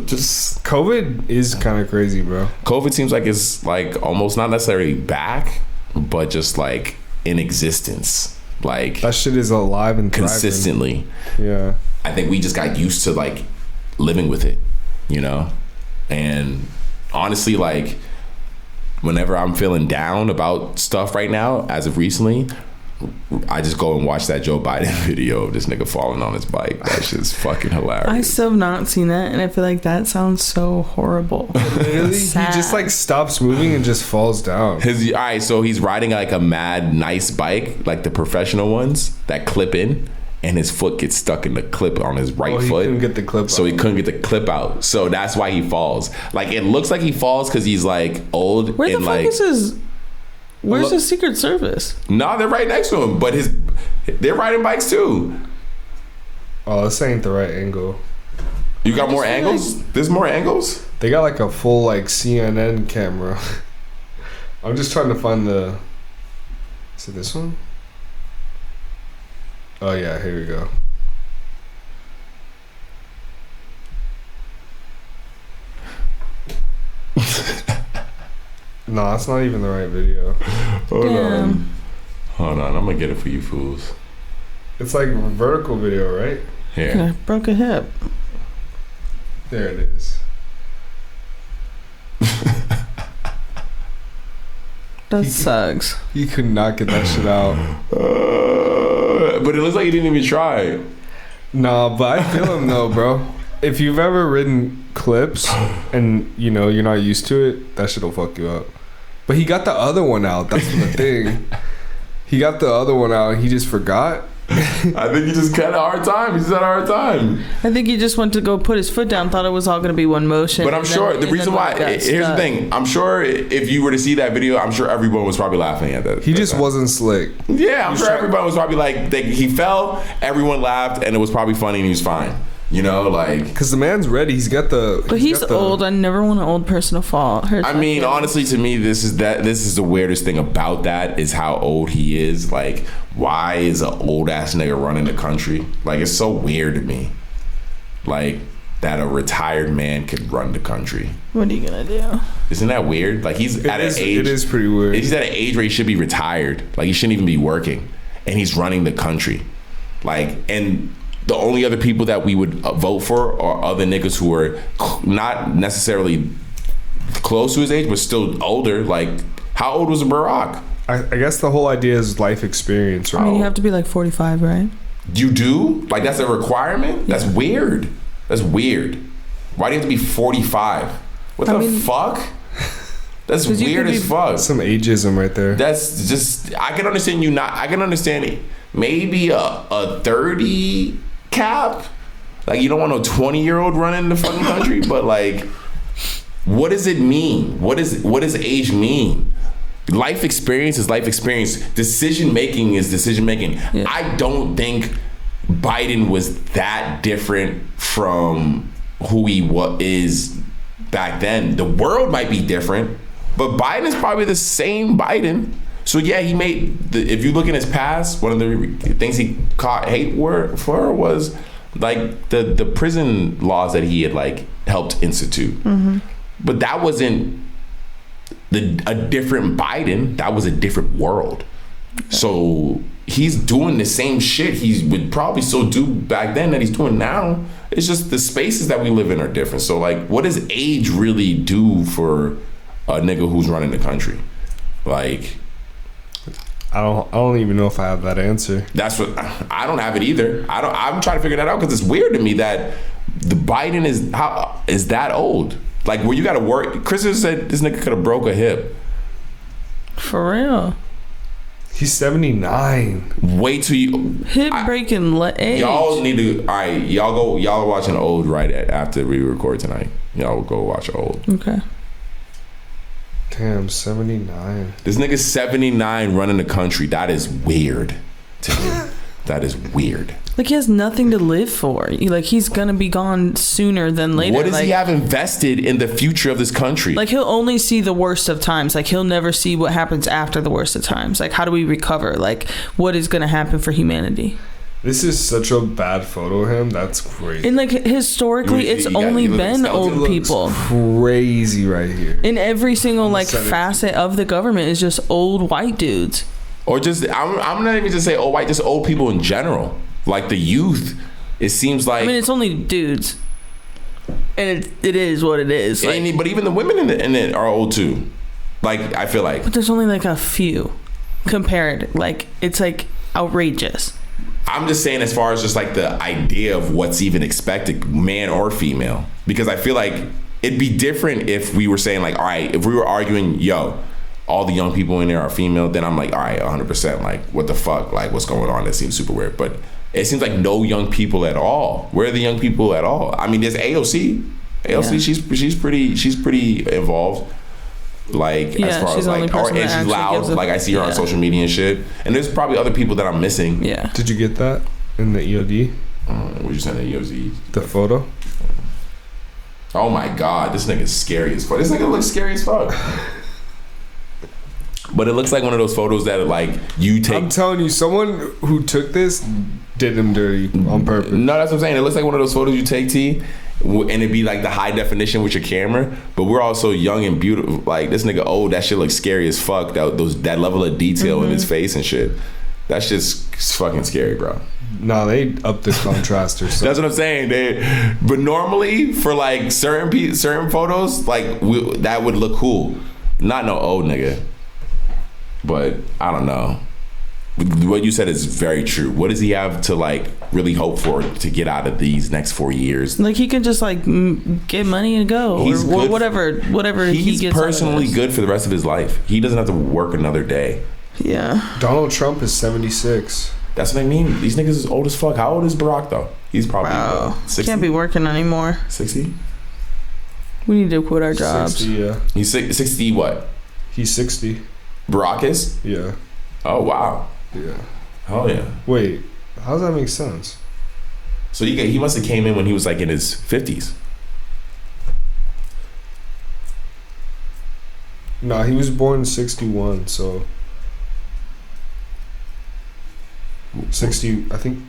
Just COVID is kind of crazy, bro. COVID seems like it's like almost not necessarily back, but just like in existence. Like that shit is alive and consistently. Yeah. I think we just got used to like living with it, and honestly, like whenever I'm feeling down about stuff right now, as of recently, I just go and watch that Joe Biden video of this nigga falling on his bike. That shit's fucking hilarious. I still have not seen that, and I feel like that sounds so horrible. Literally, he just like stops moving and just falls down. Alright, so he's riding like a mad nice bike, like the professional ones that clip in, and his foot gets stuck in the clip on his right foot. He couldn't get the clip so out. He couldn't get the clip out. So that's why he falls. Like it looks like he falls because he's like old. Where the fuck is his? Where's the Secret Service? No, they're right next to him, but they're riding bikes too. Oh, this ain't the right angle. You got more angles? There's more angles? They got like a full like CNN camera. I'm just trying to find the... Is it this one? Oh yeah, here we go. No, that's not even the right video. Hold on, I'm gonna get it for you fools. It's like a vertical video, right? Here. I broke a hip. There it is. That sucks. He could not get that shit out. But it looks like he didn't even try. Nah, but I feel him though, bro. If you've ever ridden clips and you're not used to it, that shit'll fuck you up. But he got the other one out. That's the thing. He got the other one out and he just forgot. I think he just had a hard time. He just had a hard time. I think he just went to go put his foot down, thought it was all going to be one motion. But I'm sure the reason why, here's the thing. I'm sure if you were to see that video, I'm sure everyone was probably laughing at that. He just wasn't slick. Yeah, I'm sure everybody was probably like, he fell, everyone laughed, and it was probably funny and he was fine. Because the man's ready. He's got the... But he's old. I never want an old person to fall. I mean, honestly, to me, this is the weirdest thing about that is how old he is. Like, why is an old ass nigga running the country? Like, it's so weird to me. Like, that a retired man could run the country. What are you gonna do? Isn't that weird? Like, he's at an age... It is pretty weird. He's at an age where he should be retired. Like, he shouldn't even be working. And he's running the country. Like, and... The only other people that we would vote for are other niggas who are not necessarily close to his age, but still older. Like, how old was Barack? I guess the whole idea is life experience, right? I mean, you have to be like 45, right? You do? Like, that's a requirement? Yeah. That's weird. That's weird. Why do you have to be 45? What the fuck? That's weird as fuck. Some ageism right there. That's just, I can understand you not. I can understand it. Maybe a 30 cap. Like, you don't want no 20-year-old running the fucking country, but like, what does it mean? What does age mean? Life experience is life experience. Decision making is decision making. Yeah. I don't think Biden was that different from who he is back then. The world might be different, but Biden is probably the same Biden. So yeah, he made, if you look in his past, one of the things he caught hate for was like the prison laws that he had like helped institute. Mm-hmm. But that wasn't a different Biden. That was a different world. So he's doing the same shit he would probably still do back then that he's doing now. It's just the spaces that we live in are different. So like, what does age really do for a nigga who's running the country? Like, I don't even know if I have that answer. That's what I don't have it either. I'm trying to figure that out because it's weird to me that the Biden is that old. Like, where you got to work. Kristen said this nigga could have broke a hip. For real. He's 79. Wait till you hip breaking age. Y'all need to. All right, y'all are watching Old right after we record tonight. Y'all go watch Old. Okay. Damn, 79. This nigga's 79 running the country. That is weird to me. That is weird. Like, he has nothing to live for. Like, he's gonna be gone sooner than later. What does he have invested in the future of this country? Like, he'll only see the worst of times. Like, he'll never see what happens after the worst of times. Like, how do we recover? Like, what is gonna happen for humanity? This is such a bad photo of him. That's crazy. And like, historically, it's only been old people. Crazy right here. In every single like facet of the government is just old white dudes. Or just, I'm not even just say old white, just old people in general. Like the youth, it seems like. I mean, it's only dudes, and it is what it is. Like, but even the women in it are old too. Like, I feel like. But there's only like a few compared. Like, it's like outrageous. I'm just saying, as far as just like the idea of what's even expected, man or female, because I feel like it'd be different if we were saying like, all right, if we were arguing, yo, all the young people in there are female, then I'm like, all right, 100%, like, what the fuck, like, what's going on? That seems super weird. But it seems like no young people at all. Where are the young people at all? I mean, there's AOC. Yeah. she's pretty involved. Like, as far as like, and she's loud. Like, I see her on social media and shit. And there's probably other people that I'm missing. Yeah. Did you get that in the EOD? What you saying, the EOD? The photo? Oh my God, this nigga's scary as fuck. This nigga looks scary as fuck. But it looks like one of those photos that like you take. I'm telling you, someone who took this did him dirty on purpose. No, that's what I'm saying. It looks like one of those photos you take, T, and it'd be like the high definition with your camera. But we're all so young and beautiful. Like, this nigga old, that shit looks scary as fuck. That level of detail in his face and shit. That's just fucking scary, bro. No, they up the contrast or something. That's what I'm saying. But normally for like certain photos, like that would look cool. Not no old nigga. But I don't know. What you said is very true. What does he have to like really hope for to get out of these next 4 years? Like, he can just like get money and go, or whatever he gets. He's personally good for the rest of his life. He doesn't have to work another day. Yeah. Donald Trump is 76. That's what I mean. These niggas is old as fuck. How old is Barack though? He's probably 60. Can't be working anymore. 60. We need to quit our jobs. 60, yeah. He's 60. What? He's 60. Barack is? Yeah. Oh wow. Yeah. Oh yeah. Wait, how does that make sense? So he must have came in when he was like in his 50s. No, he was born in 61, so 60. I think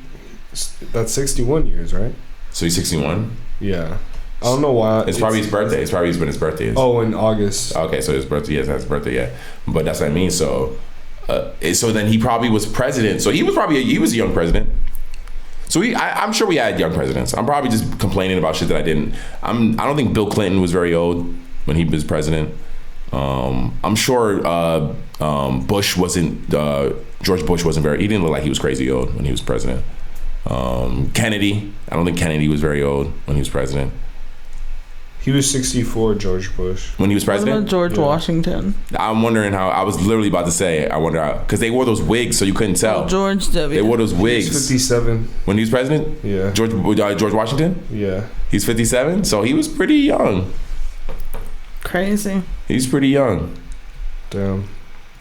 that's 61 years, right? So he's 61. Yeah. I don't know why. It's probably his birthday. It's probably when his birthday is. Oh, in August. Okay, so his birthday. Yes, that's his birthday. Yeah, but that's what I mean. So then he probably was president. So he was a young president. So I'm sure we had young presidents. I'm probably just complaining about shit that I didn't. I don't think Bill Clinton was very old when he was president. I'm sure Bush wasn't. George Bush wasn't very. He didn't look like he was crazy old when he was president. Kennedy. I don't think Kennedy was very old when he was president. He was 64, George Bush. When he was What president? about George Washington? I'm wondering how. I was literally about to say. I wonder how, because they wore those wigs, so you couldn't tell. George W. They wore those wigs. He's 57. When he was president. Yeah. George Washington. Yeah. He's 57, so he was pretty young. Crazy. He's pretty young. Damn.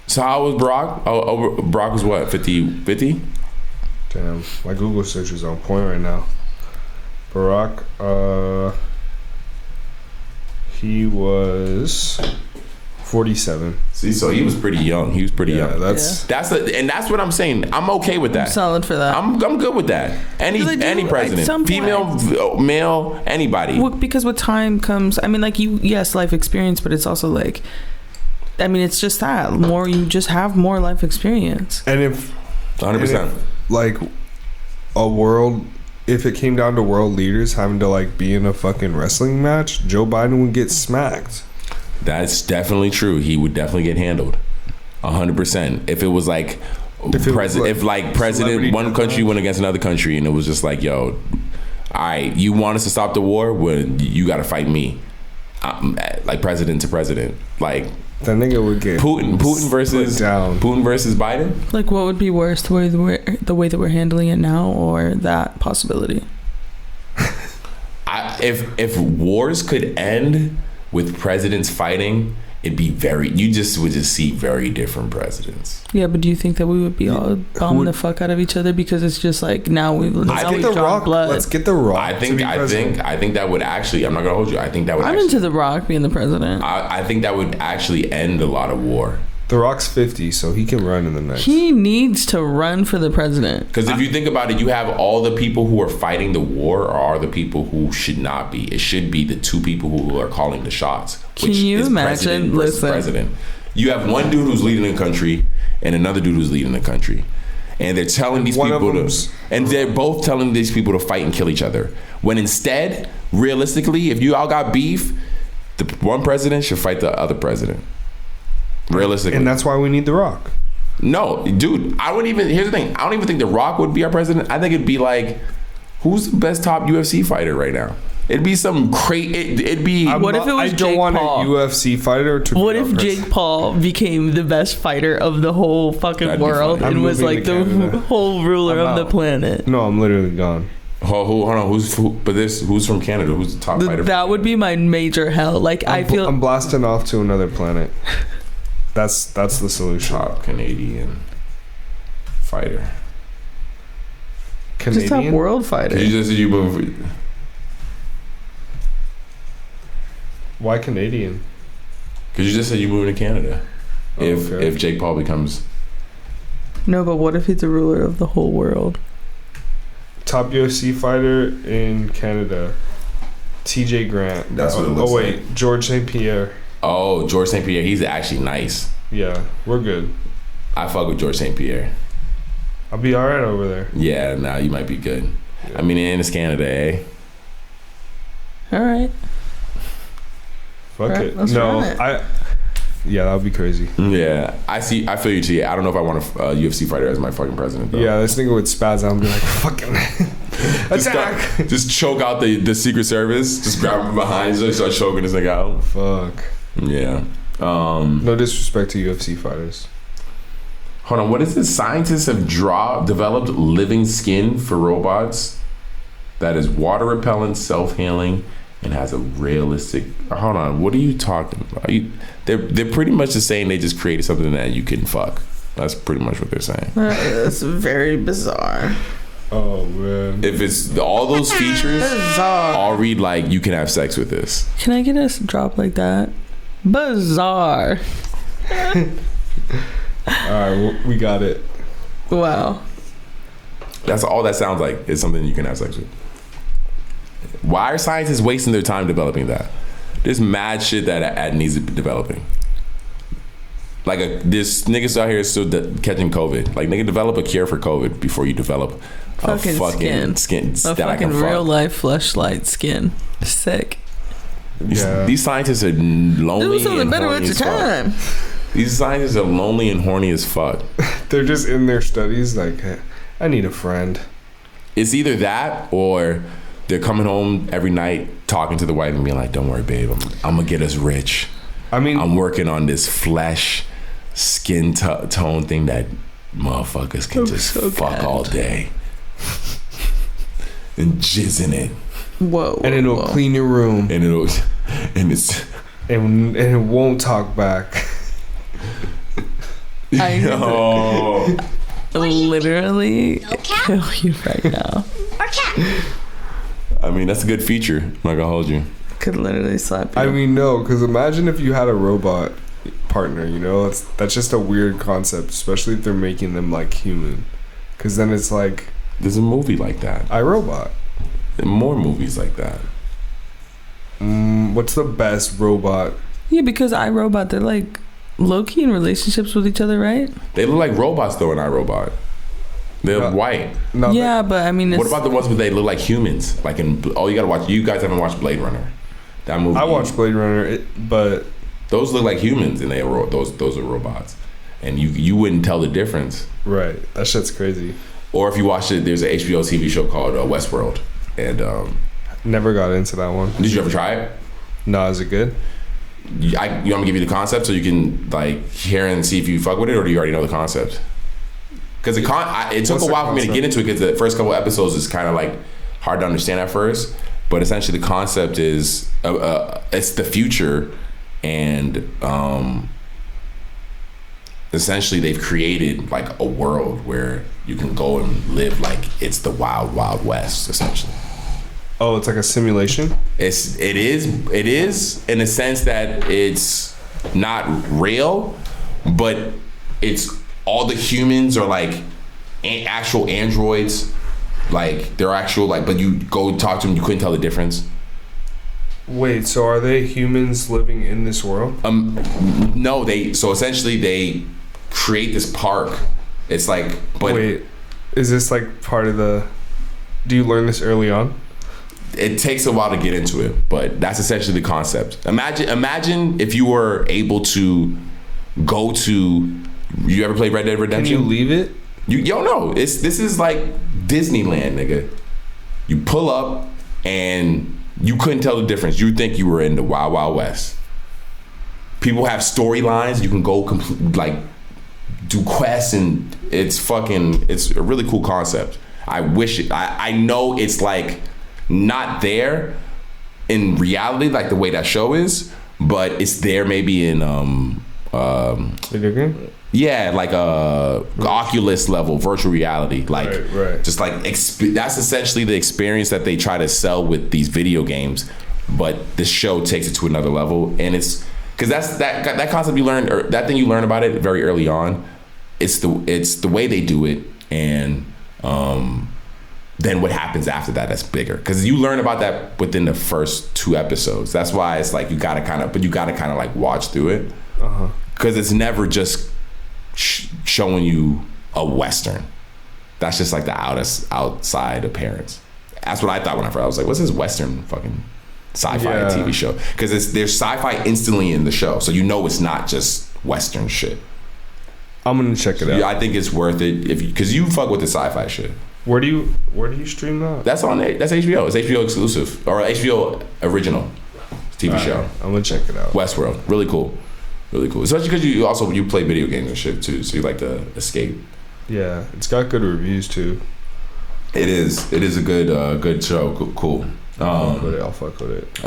So how was Barack? Barack was what? 50? Damn. My Google search is on point right now. Barack, he was 47. See, so he was pretty young. He was pretty young. That's That's what I'm saying. I'm okay with that. I'm solid for that. I'm good with that. Any president, female, male, anybody. Well, because with time comes, I mean, like yes, life experience, but it's also like, I mean, it's just that more you just have more life experience. And if 100%, like a world, if it came down to world leaders having to like be in a fucking wrestling match, Joe Biden would get smacked. That's definitely true. He would definitely get handled 100%. If it was like president one country went against another country and it was just like, yo, all right, you want us to stop the war? Well, you got to fight me. Like president to president. Like that nigga would get Putin versus Biden. Like, what would be worse, the way that we're handling it now, or that possibility? If wars could end with presidents fighting, it'd be you would just see very different presidents. Yeah, but do you think that we would be all bombing the fuck out of each other because it's just like now we've drawn blood? Let's get The Rock. I think that would actually. I'm not gonna hold you. I think that would. I'm into The Rock being the president. I think that would actually end a lot of war. The Rock's 50, so he can run in the next. He needs to run for the president. Because if you think about it, you have all the people who are fighting the war are the people who should not be. It should be the two people who are calling the shots. Can you imagine? Listen, president. You have one dude who's leading the country and another dude who's leading the country, and they're telling these they're both telling these people to fight and kill each other. When instead, realistically, if you all got beef, the one president should fight the other president. Realistically. And that's why we need The Rock. No, dude, here's the thing. I don't even think The Rock would be our president. I think it'd be like, who's the best top UFC fighter right now? It'd be some crazy. It'd be. What if it was Jake Paul? I don't want a UFC fighter to. What if Jake Paul became the best fighter of the whole fucking world and was like the whole ruler of the planet? No, I'm literally gone. Hold on. Who's from Canada? Who's the top fighter? That would be my major hell. Like I'm blasting off to another planet. That's the solution. Top Canadian fighter. Just top world fighter. Why Canadian? Because you just said you moving to Canada. If Jake Paul becomes. No, but what if he's the ruler of the whole world? Top UFC fighter in Canada. TJ Grant. That's what it looks like. George St. Pierre. Oh, George St. Pierre. He's actually nice. Yeah, we're good. I fuck with George St. Pierre. I'll be alright over there. Yeah, you might be good. Yeah. I mean, and it's Canada, eh? Alright. Fuck it. No, yeah, that would be crazy. Yeah, I feel you too. I don't know if I want a UFC fighter as my fucking president, though. Yeah, this nigga would spaz out and be like, fucking attack. Just choke out the Secret Service. Just grab him behind and start choking this nigga out. Fuck. Yeah. No disrespect to UFC fighters. Hold on, what is this? Scientists have developed living skin for robots that is water repellent, self-healing, and has a realistic. Hold on, what are you talking about? They're pretty much just saying they just created something that you can fuck. That's pretty much what they're saying. That's very bizarre. Oh man! If it's all those features, I'll read like you can have sex with this. Can I get a drop like that? Bizarre. Alright, we got it. Wow. That's all that sounds like is something you can have sex with. Why are scientists wasting their time developing that? There's mad shit that needs to be developing. Like this niggas out here is still catching COVID. Like nigga, develop a cure for COVID before you develop a fucking skin. A fucking real life fleshlight skin. Sick. These scientists are lonely. Do something better with your time. These scientists are lonely and horny as fuck. They're just in their studies like, hey, I need a friend. It's either that or they're coming home every night talking to the wife and being like, "Don't worry, babe, I'm gonna get us rich. I mean, I'm working on this flesh, skin tone thing that motherfuckers can just fuck all day and jizz in it. Whoa. And it'll clean your room. And it won't talk back. I literally kill you right now. Or cat. I mean, that's a good feature. I'm not gonna hold you. Could literally slap you. I mean, no, because imagine if you had a robot partner, you know? That's just a weird concept, especially if they're making them like human. Because then it's like... There's a movie like that. iRobot. There are more movies like that. What's the best robot? Yeah, because iRobot, they're like low-key in relationships with each other, right? They look like robots though in iRobot. They're white. No, Yeah, but I mean, What about the ones where they look like humans? Like in you gotta watch. You guys haven't watched Blade Runner. That movie. I watched Blade Runner, but Those look like humans, and those are robots, and you wouldn't tell the difference. right, that shit's crazy. Or if you watch it, there's an HBO TV show called Westworld, and Never got into that one. did you ever try it? No, is it good? You want me to give you the concept so you can like hear and see if you fuck with it, or do you already know the concept? Because it took a while for me to get into it because the first couple episodes is kind of like hard to understand at first. But essentially, the concept is it's the future, and essentially they've created like a world where you can go and live like it's the wild, wild west. Essentially, Oh, it's like a simulation? it is in a sense that it's not real, but it's all the humans are like actual androids. Like they're actual but you go talk to them, you couldn't tell the difference. Wait, so are they humans living in this world? No, so essentially they create this park. It's like, but Wait, is this like part of the... Do you learn this early on? it takes a while to get into it, but that's essentially the concept. Imagine if you were able to go to... You ever play Red Dead Redemption? Can you leave it? No, this is like Disneyland, nigga. You pull up and you couldn't tell the difference. You think you were in the Wild Wild West. People have storylines. You can go do quests, and it's a really cool concept. I know it's like not there in reality, like the way that show is, but it's there maybe in Video game? yeah, like Oculus level virtual reality, like right. just like that's essentially the experience that they try to sell with these video games, but the show takes it to another level, and it's because that's that concept you learn, or that thing you learn about it very early on. It's the way they do it, and then what happens after that's bigger, because you learn about that within the first 2 episodes. That's why it's like you gotta kind of like watch through it, because it's never just showing you a Western. That's just like the outside appearance. That's what I thought when I was like, what's this Western fucking sci-fi TV show? Because there's sci-fi instantly in the show, so you know it's not just Western shit. I'm gonna check it out. Yeah, I think it's worth it because you fuck with the sci-fi shit. Where do you stream that? That's HBO. It's HBO exclusive or HBO original TV show. I'm gonna check it out. Westworld, really cool, especially because you play video games and shit too, so you like to escape. Yeah, it's got good reviews too. It is a good show. Cool. I'll fuck with it.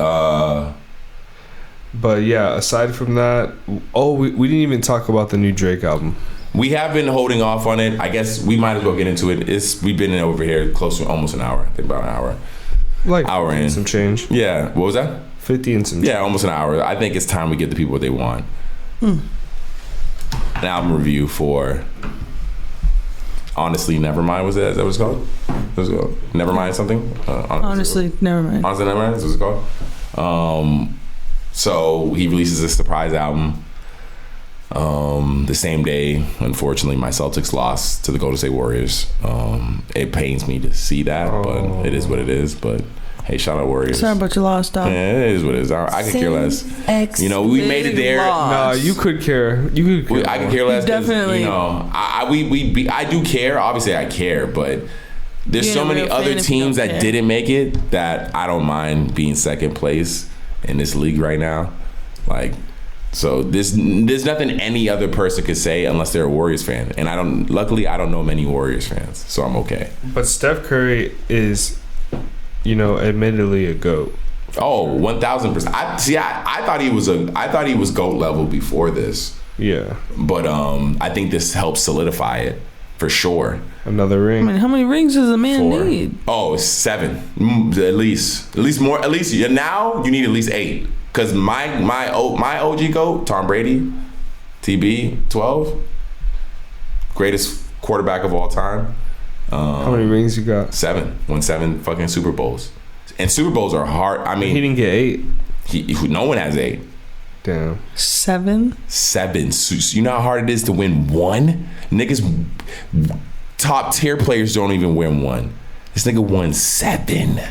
But yeah, aside from that, we didn't even talk about the new Drake album. We have been holding off on it. I guess we might as well get into it. We've been in over here close to almost an hour. I think about an hour. Like hour in. Some change. Yeah. What was that? 50 and some change. Yeah, almost an hour. I think it's time we give the people what they want. An album review for Honestly Nevermind. Is that what it's called? Nevermind something? Honestly, Nevermind. Honestly Nevermind is what it's called. So he releases a surprise album. The same day, unfortunately, my Celtics lost to the Golden State Warriors. It pains me to see that, but it is what it is. But hey, shout out Warriors. Sorry about your loss, dog. Yeah, it is what it is. I could care less. We made it there. No, you could care. You could care. I could care less. Definitely. I do care. Obviously, I care, but There's so many other teams that didn't make it that I don't mind being second place in this league right now. Like, so there's nothing any other person could say unless they're a Warriors fan. And luckily I don't know many Warriors fans, so I'm okay. But Steph Curry is, admittedly a GOAT. Oh, 1,000%. I thought he was GOAT level before this. Yeah. But I think this helps solidify it for sure. Another ring. I mean, how many rings does a man need? Oh, 7. At least more. At least now you need at least 8. Because my OG GOAT, Tom Brady, TB, 12, greatest quarterback of all time. How many rings you got? 7. Won 7 fucking Super Bowls. And Super Bowls are hard. I mean, he didn't get 8. No one has 8. Damn. 7? 7. So you know how hard it is to win 1? Niggas, top tier players don't even win 1. This nigga won 7.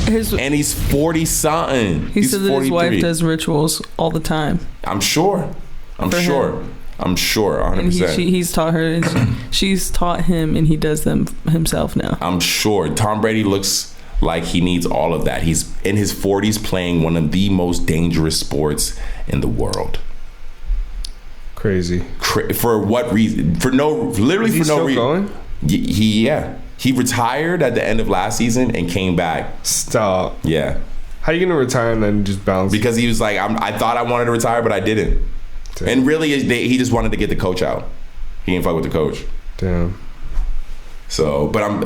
And he's 40 something. He said that 43. His wife does rituals all the time. I'm sure. 100%. And he's taught her. And she's taught him, and he does them himself now. I'm sure. Tom Brady looks like he needs all of that. He's in his 40s playing one of the most dangerous sports in the world. Crazy. For what reason? For no reason. Going? He retired at the end of last season and came back. Stop. Yeah. How you gonna retire and then just bounce? Because he was like, I thought I wanted to retire, but I didn't. Damn. And really, he just wanted to get the coach out. He didn't fuck with the coach. Damn. So, but I'm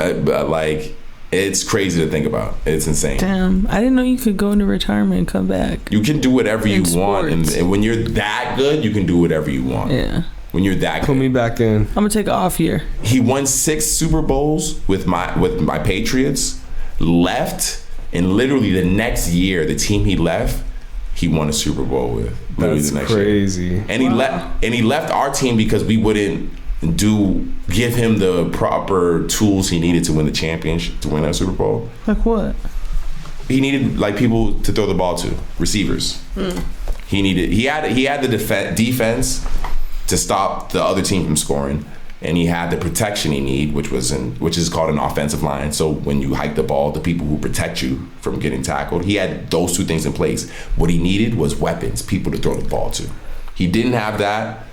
like, it's crazy to think about. It's insane. Damn, I didn't know you could go into retirement and come back. You can do whatever you want, and when you're that good, you can do whatever you want. Yeah. When you're that good. Put me back in. I'm gonna take an off year. He won 6 Super Bowls with my Patriots. Left, and literally the next year, the team he left, he won a Super Bowl with. That's the next crazy. Year. And he left our team because we wouldn't give him the proper tools he needed to win the championship, to win that Super Bowl. Like what? He needed like people to throw the ball to, receivers. He had the defense to stop the other team from scoring, and he had the protection he need, which is called an offensive line. So when you hike the ball, the people who protect you from getting tackled, he had those 2 things in place. What he needed was weapons, people to throw the ball to. He didn't have that.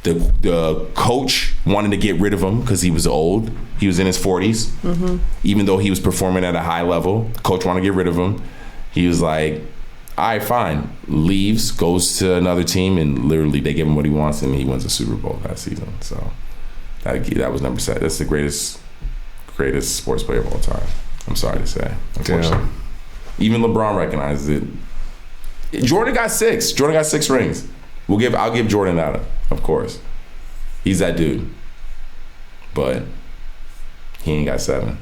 The coach wanted to get rid of him because he was old. He was in his 40s. Mm-hmm. Even though he was performing at a high level, the coach wanted to get rid of him. He was like, all right, fine. Leaves, goes to another team, and literally they give him what he wants, and he wins a Super Bowl that season. So that was number 7. That's the greatest sports player of all time. I'm sorry to say. Unfortunately. Damn. Even LeBron recognizes it. Jordan got 6. Jordan got 6 rings. I'll give Jordan that, of course. He's that dude. But he ain't got 7.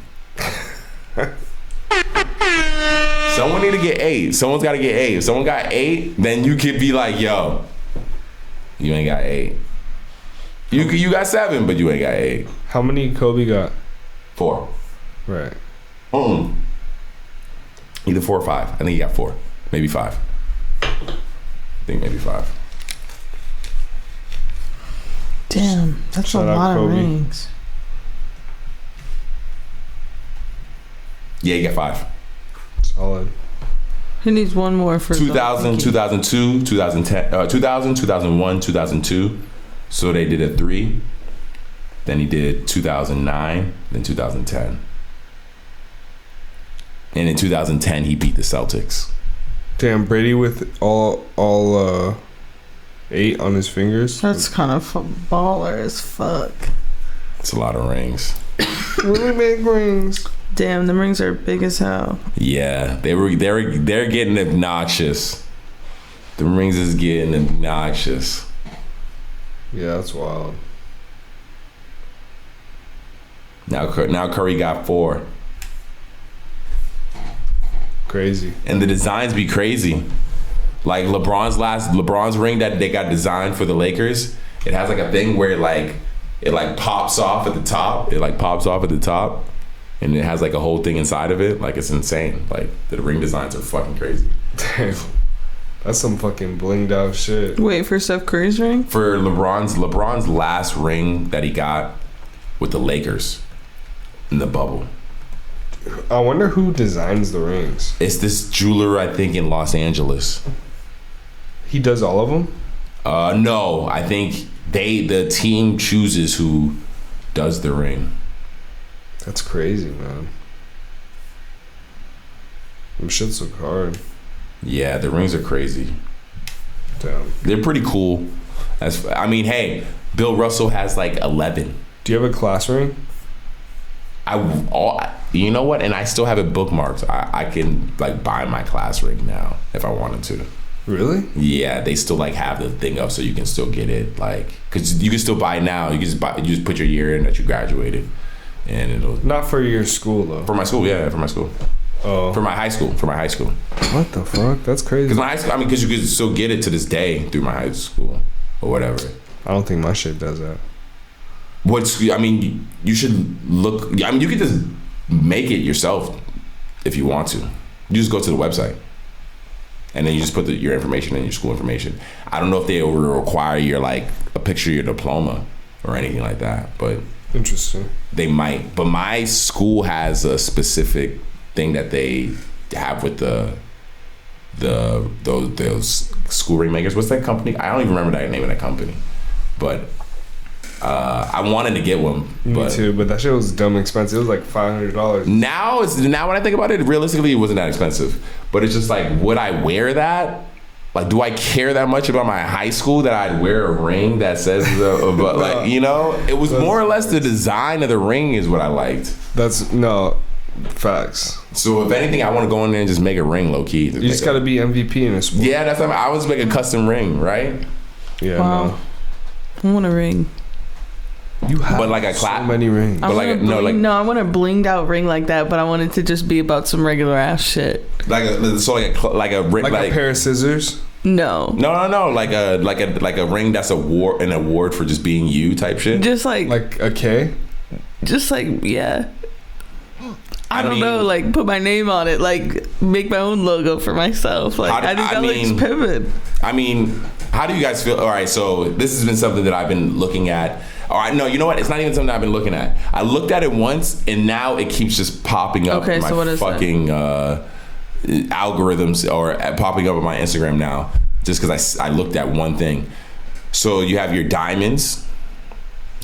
Someone need to get 8. Someone's got to get 8. If someone got 8, then you could be like, yo, you ain't got 8. You got 7, but you ain't got 8. How many Kobe got? 4. Right. Either 4 or 5. I think he got 4. Maybe 5. I think maybe 5. Damn, that's a lot of rings. Yeah, he got 5. Solid. He needs one more for 2000, 2002, 2010, 2000, 2001, 2002. So they did a 3. Then he did 2009, then 2010. And in 2010, he beat the Celtics. Damn, Brady with all 8 on his fingers. That's kind of baller as fuck. It's a lot of rings. Really big rings. Damn, the rings are big as hell. Yeah, they're getting obnoxious. The rings is getting obnoxious. Yeah, that's wild. Now Curry got 4. Crazy. And the designs be crazy. Like LeBron's ring that they got designed for the Lakers, it has like a thing where it pops off at the top. It pops off at the top. And it has like a whole thing inside of it. Like, it's insane. Like, the ring designs are fucking crazy. Damn. That's some fucking blinged out shit. Wait, for Steph Curry's ring? For LeBron's last ring that he got with the Lakers in the bubble. I wonder who designs the rings. It's this jeweler, I think, in Los Angeles. He does all of them? No, I think the team chooses who does the ring. That's crazy, man. Them shits look hard. Yeah, the rings are crazy. Damn. They're pretty cool. Hey, Bill Russell has like 11. Do you have a class ring? You know what? And I still have it bookmarked. I can like buy my class ring now if I wanted to. Really? Yeah, they still like have the thing up so you can still get it, like, because you can still buy it now. You just put your year in that you graduated, and it'll. Not for your school though. For my school, yeah, for my school. Oh. For my high school. What the fuck? That's crazy. Because my high school, because you can still get it to this day through my high school or whatever. I don't think my shit does that. You should look. You can just make it yourself if you want to. You just go to the website. And then you just put your information in, your school information. I don't know if they will require a picture of your diploma or anything like that, but interesting. They might. But my school has a specific thing that they have with those school ring makers. What's that company? I don't even remember the name of that company, but I wanted to get one. Me too, but that shit was dumb expensive. It was like $500. Now when I think about it, realistically, it wasn't that expensive. But it's just like, would I wear that? Like, do I care that much about my high school that I'd wear a ring that says, it was more or less the design of the ring is what I liked. Facts. So if anything, I want to go in there and just make a ring low key. You just got to be MVP in a sport. Yeah, that's what I was make a custom ring, right? Yeah. Wow. No. I want a ring. You have so many rings. I want a blinged out ring like that, but I want it to just be about some regular ass shit. Like a pair of scissors. No, like a ring that's an award for just being you type shit. Just like a K. Just like yeah. I don't know, like put my name on it, like make my own logo for myself. Like I think that looks pivoted. I mean, how do you guys feel? All right, so this has been something that I've been looking at. All right, no, you know what? It's not even something I've been looking at. I looked at it once, and now it keeps just popping up in my fucking algorithms or popping up on my Instagram now, just because I looked at one thing. So you have your diamonds,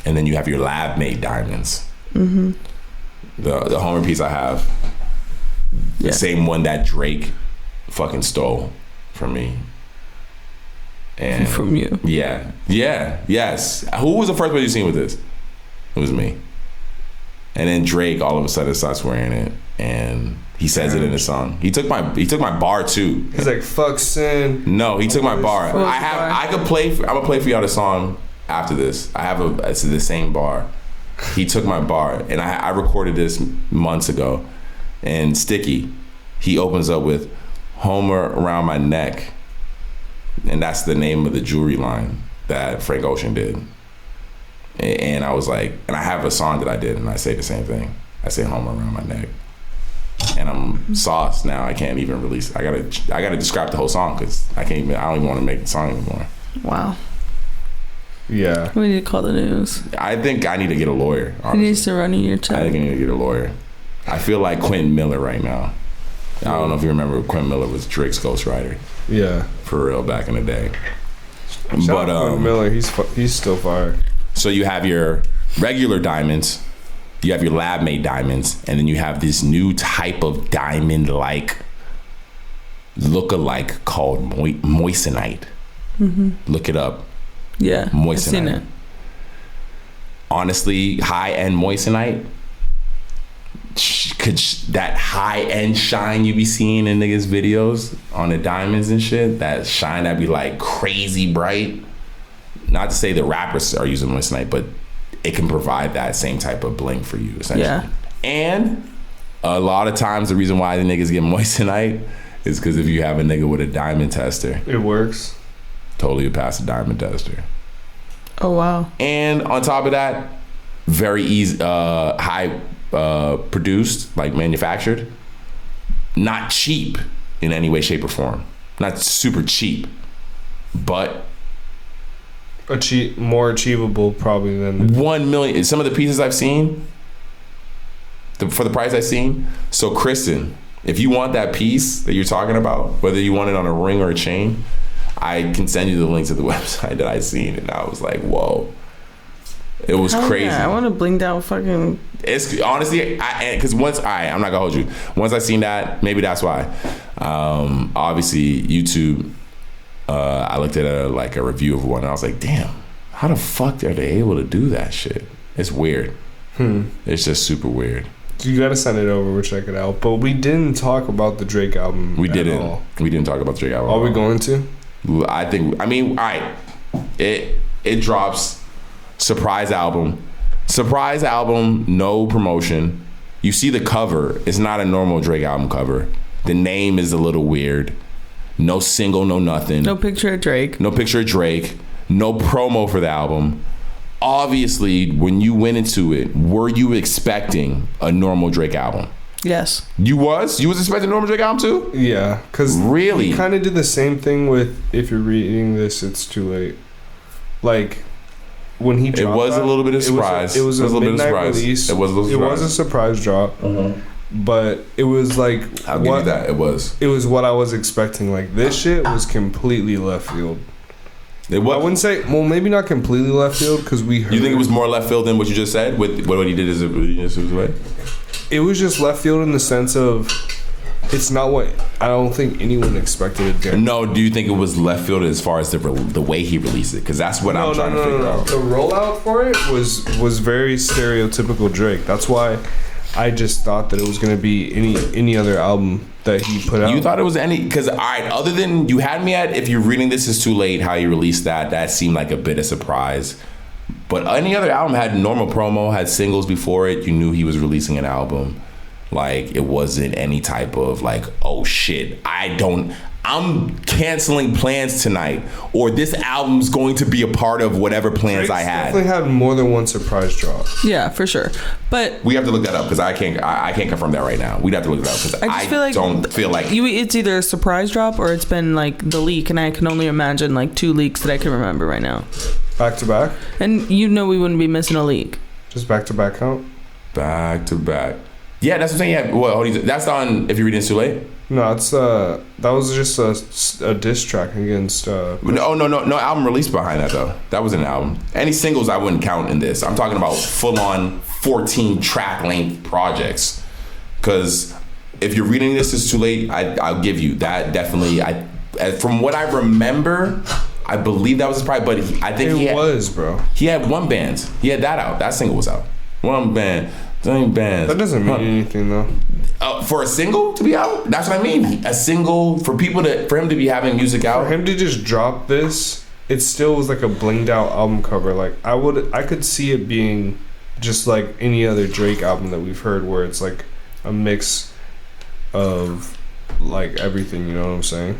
and then you have your lab-made diamonds. Mm-hmm. The Homer piece I have, the same one that Drake fucking stole from me. And from you. Yes. Who was the first person you seen with this? It was me. And then Drake all of a sudden starts wearing it, and he says it in his song. He took my bar too. He's like, fuck sin. No, he took my bar. I'm gonna play for y'all the song after this. It's the same bar. He took my bar, and I recorded this months ago. And Sticky, he opens up with Homer around my neck. And that's the name of the jewelry line that Frank Ocean did. And I was like, and I have a song that I did, and I say the same thing. I say Homer around my neck. And I'm sauced now. I can't even release it. I gotta describe the whole song because I don't even want to make the song anymore. Wow. Yeah. We need to call the news. I think I need to get a lawyer. Honestly. He needs to run in your check. I think I need to get a lawyer. I feel like Quentin Miller right now. I don't know if you remember, Quentin Miller was Drake's ghostwriter. Yeah. For real, back in the day. Shout out Quentin Miller, he's still fire. So you have your regular diamonds, you have your lab-made diamonds, and then you have this new type of diamond-like look-alike called moissanite. Mm-hmm. Look it up. Yeah, moissanite. I've seen it. Honestly, high-end moissanite, could that high-end shine you be seeing in niggas' videos on the diamonds and shit, that shine that be like crazy bright, not to say the rappers are using moissanite, but it can provide that same type of bling for you, essentially. Yeah. And a lot of times the reason why the niggas get moissanite is because if you have a nigga with a diamond tester, it works. Totally pass a diamond tester. Oh wow. And on top of that, very easy, high produced, like manufactured, not cheap in any way, shape, or form. Not super cheap, but more achievable probably than 1 million. Some of the pieces I've seen, for the price I've seen. So Kristen, if you want that piece that you're talking about, whether you want it on a ring or a chain, I can send you the link to the website that I seen, and I was like, whoa. It was crazy. Yeah, I want to blinged out fucking. It's honestly, because I'm not gonna hold you. Once I seen that, maybe that's why. Obviously, YouTube. I looked at a review of one, and I was like, damn, how the fuck are they able to do that shit? It's weird. It's just super weird. You gotta send it over. We'll check it out. But we didn't talk about the Drake album. We didn't talk about the Drake album. Are we going to? I think. I mean, all right. It drops. Surprise album, no promotion. You see the cover, it's not a normal Drake album cover. The name is a little weird. No single, no nothing. No picture of Drake. No promo for the album. Obviously, when you went into it, were you expecting a normal Drake album? Yes. You was expecting a normal Drake album too? Yeah, because really, he kind of did the same thing with If You're Reading This, It's Too Late. Like, when he dropped it was a little bit of surprise. It was a midnight release. It was a little surprise. It was a surprise drop. But it was like, I'll give you that. It was what I was expecting. Like, this shit was completely left field. It was. I wouldn't say, well, maybe not completely left field, because we heard. You think it was more left field than what you just said with what he did as a way? It was just left field in the sense of, it's not what I don't think anyone expected it to. No, do you think it was left field as far as the way he released it? Because that's what I'm trying to figure out. The rollout for it was very stereotypical Drake. That's why I just thought that it was going to be any other album that he put out. You thought it was any? Because all right, other than you had me at If You're Reading This Is Too Late, how you released that seemed like a bit of surprise. But any other album had normal promo, had singles before it. You knew he was releasing an album. Like, it wasn't any type of like, oh shit, I'm canceling plans tonight, or this album's going to be a part of whatever plans I had. Definitely had more than one surprise drop. Yeah, for sure. But we have to look that up because I can't confirm that right now. We'd have to look it up because I don't feel like it's either a surprise drop or it's been like the leak, and I can only imagine like 2 leaks that I can remember right now. Back to back? And we wouldn't be missing a leak. Just back to back count? Back to back. Yeah, that's what I'm saying. Yeah, well, that's on If You're Reading It's Too Late. No, it's that was just a diss track against. No album released behind that though. That was an album. Any singles I wouldn't count in this. I'm talking about full on 14 track length projects. Because If You're Reading This Is Too Late, I'll give you that definitely. From what I remember, I believe that was his pride. But I think bro. He had one band. He had that out. That single was out. One band. That doesn't mean anything though. For a single to be out, that's what I mean. A single for him to be having music out. For him to just drop this, it still was like a blinged out album cover. Like I could see it being just like any other Drake album that we've heard, where it's like a mix of like everything. You know what I'm saying?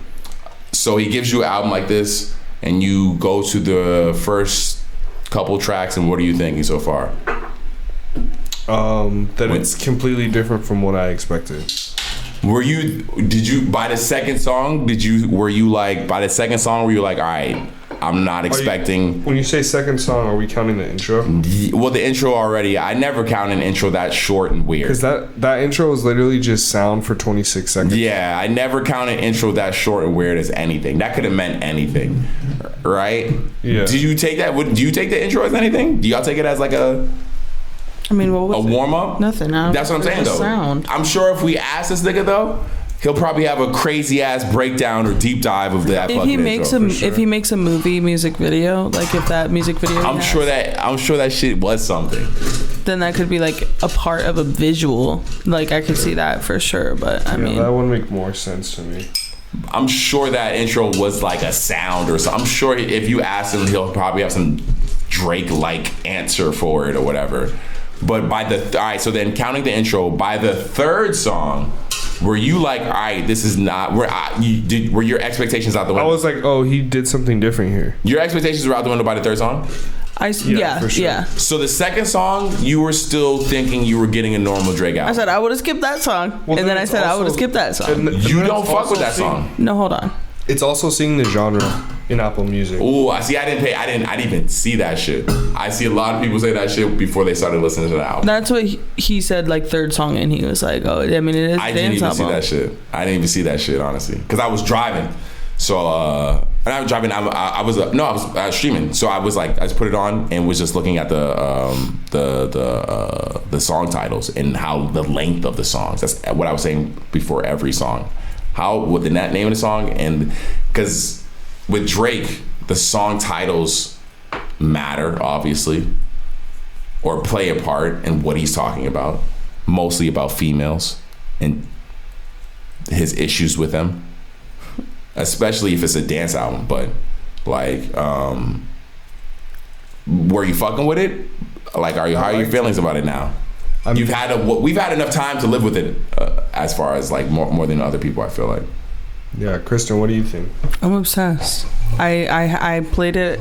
So he gives you an album like this, and you go to the first couple tracks, and what are you thinking so far? It's completely different from what I expected. Did you by the second song, were you like, all right, I'm not expecting. When you say second song, are we counting the intro? Well, the intro already, I never count an intro that short and weird. Because that intro was literally just sound for 26 seconds. Yeah, I never count an intro that short and weird as anything. That could have meant anything, right? Yeah. Do you take that? Do you take the intro as anything? Do y'all take it as like a... I mean, what was a warm up? Nothing. That's what I'm saying though. Sound. I'm sure if we ask this nigga though, he'll probably have a crazy ass breakdown or deep dive of that. If he makes if he makes a movie music video, like if that music video, I'm sure that shit was something. Then that could be like a part of a visual. Like I could see that for sure. But I mean, that would make more sense to me. I'm sure that intro was like a sound or something. I'm sure if you ask him, he'll probably have some Drake like answer for it or whatever. But all right, so then counting the intro, by the third song, were you like, all right, this is not, were your expectations out the window? I was like, oh, he did something different here. Your expectations were out the window by the third song? Yeah, for sure. Yeah. So the second song, you were still thinking you were getting a normal Drake album. I said I would have skipped that song, and then I said I would have skipped that song. You don't fuck with that song. No, hold on. It's also seeing the genre in Apple Music. Oh, I see. I didn't even see that shit. I see a lot of people say that shit before they started listening to the album. That's what he said. Like third song, and he was like, "Oh, I mean, it is." I didn't even see that shit. I didn't even see that shit, honestly, because I was driving. So and I was driving. I was streaming. So I was like, I just put it on and was just looking at the song titles and how the length of the songs. That's what I was saying before every song. What the name of the song, and because with Drake, the song titles matter, obviously, or play a part in what he's talking about. Mostly about females and his issues with them, especially if it's a dance album. But like, were you fucking with it? Like, how are your feelings about it now? We've had enough time to live with it, as far as like more than other people, I feel like. Yeah, Kristen, what do you think? I'm obsessed. I played it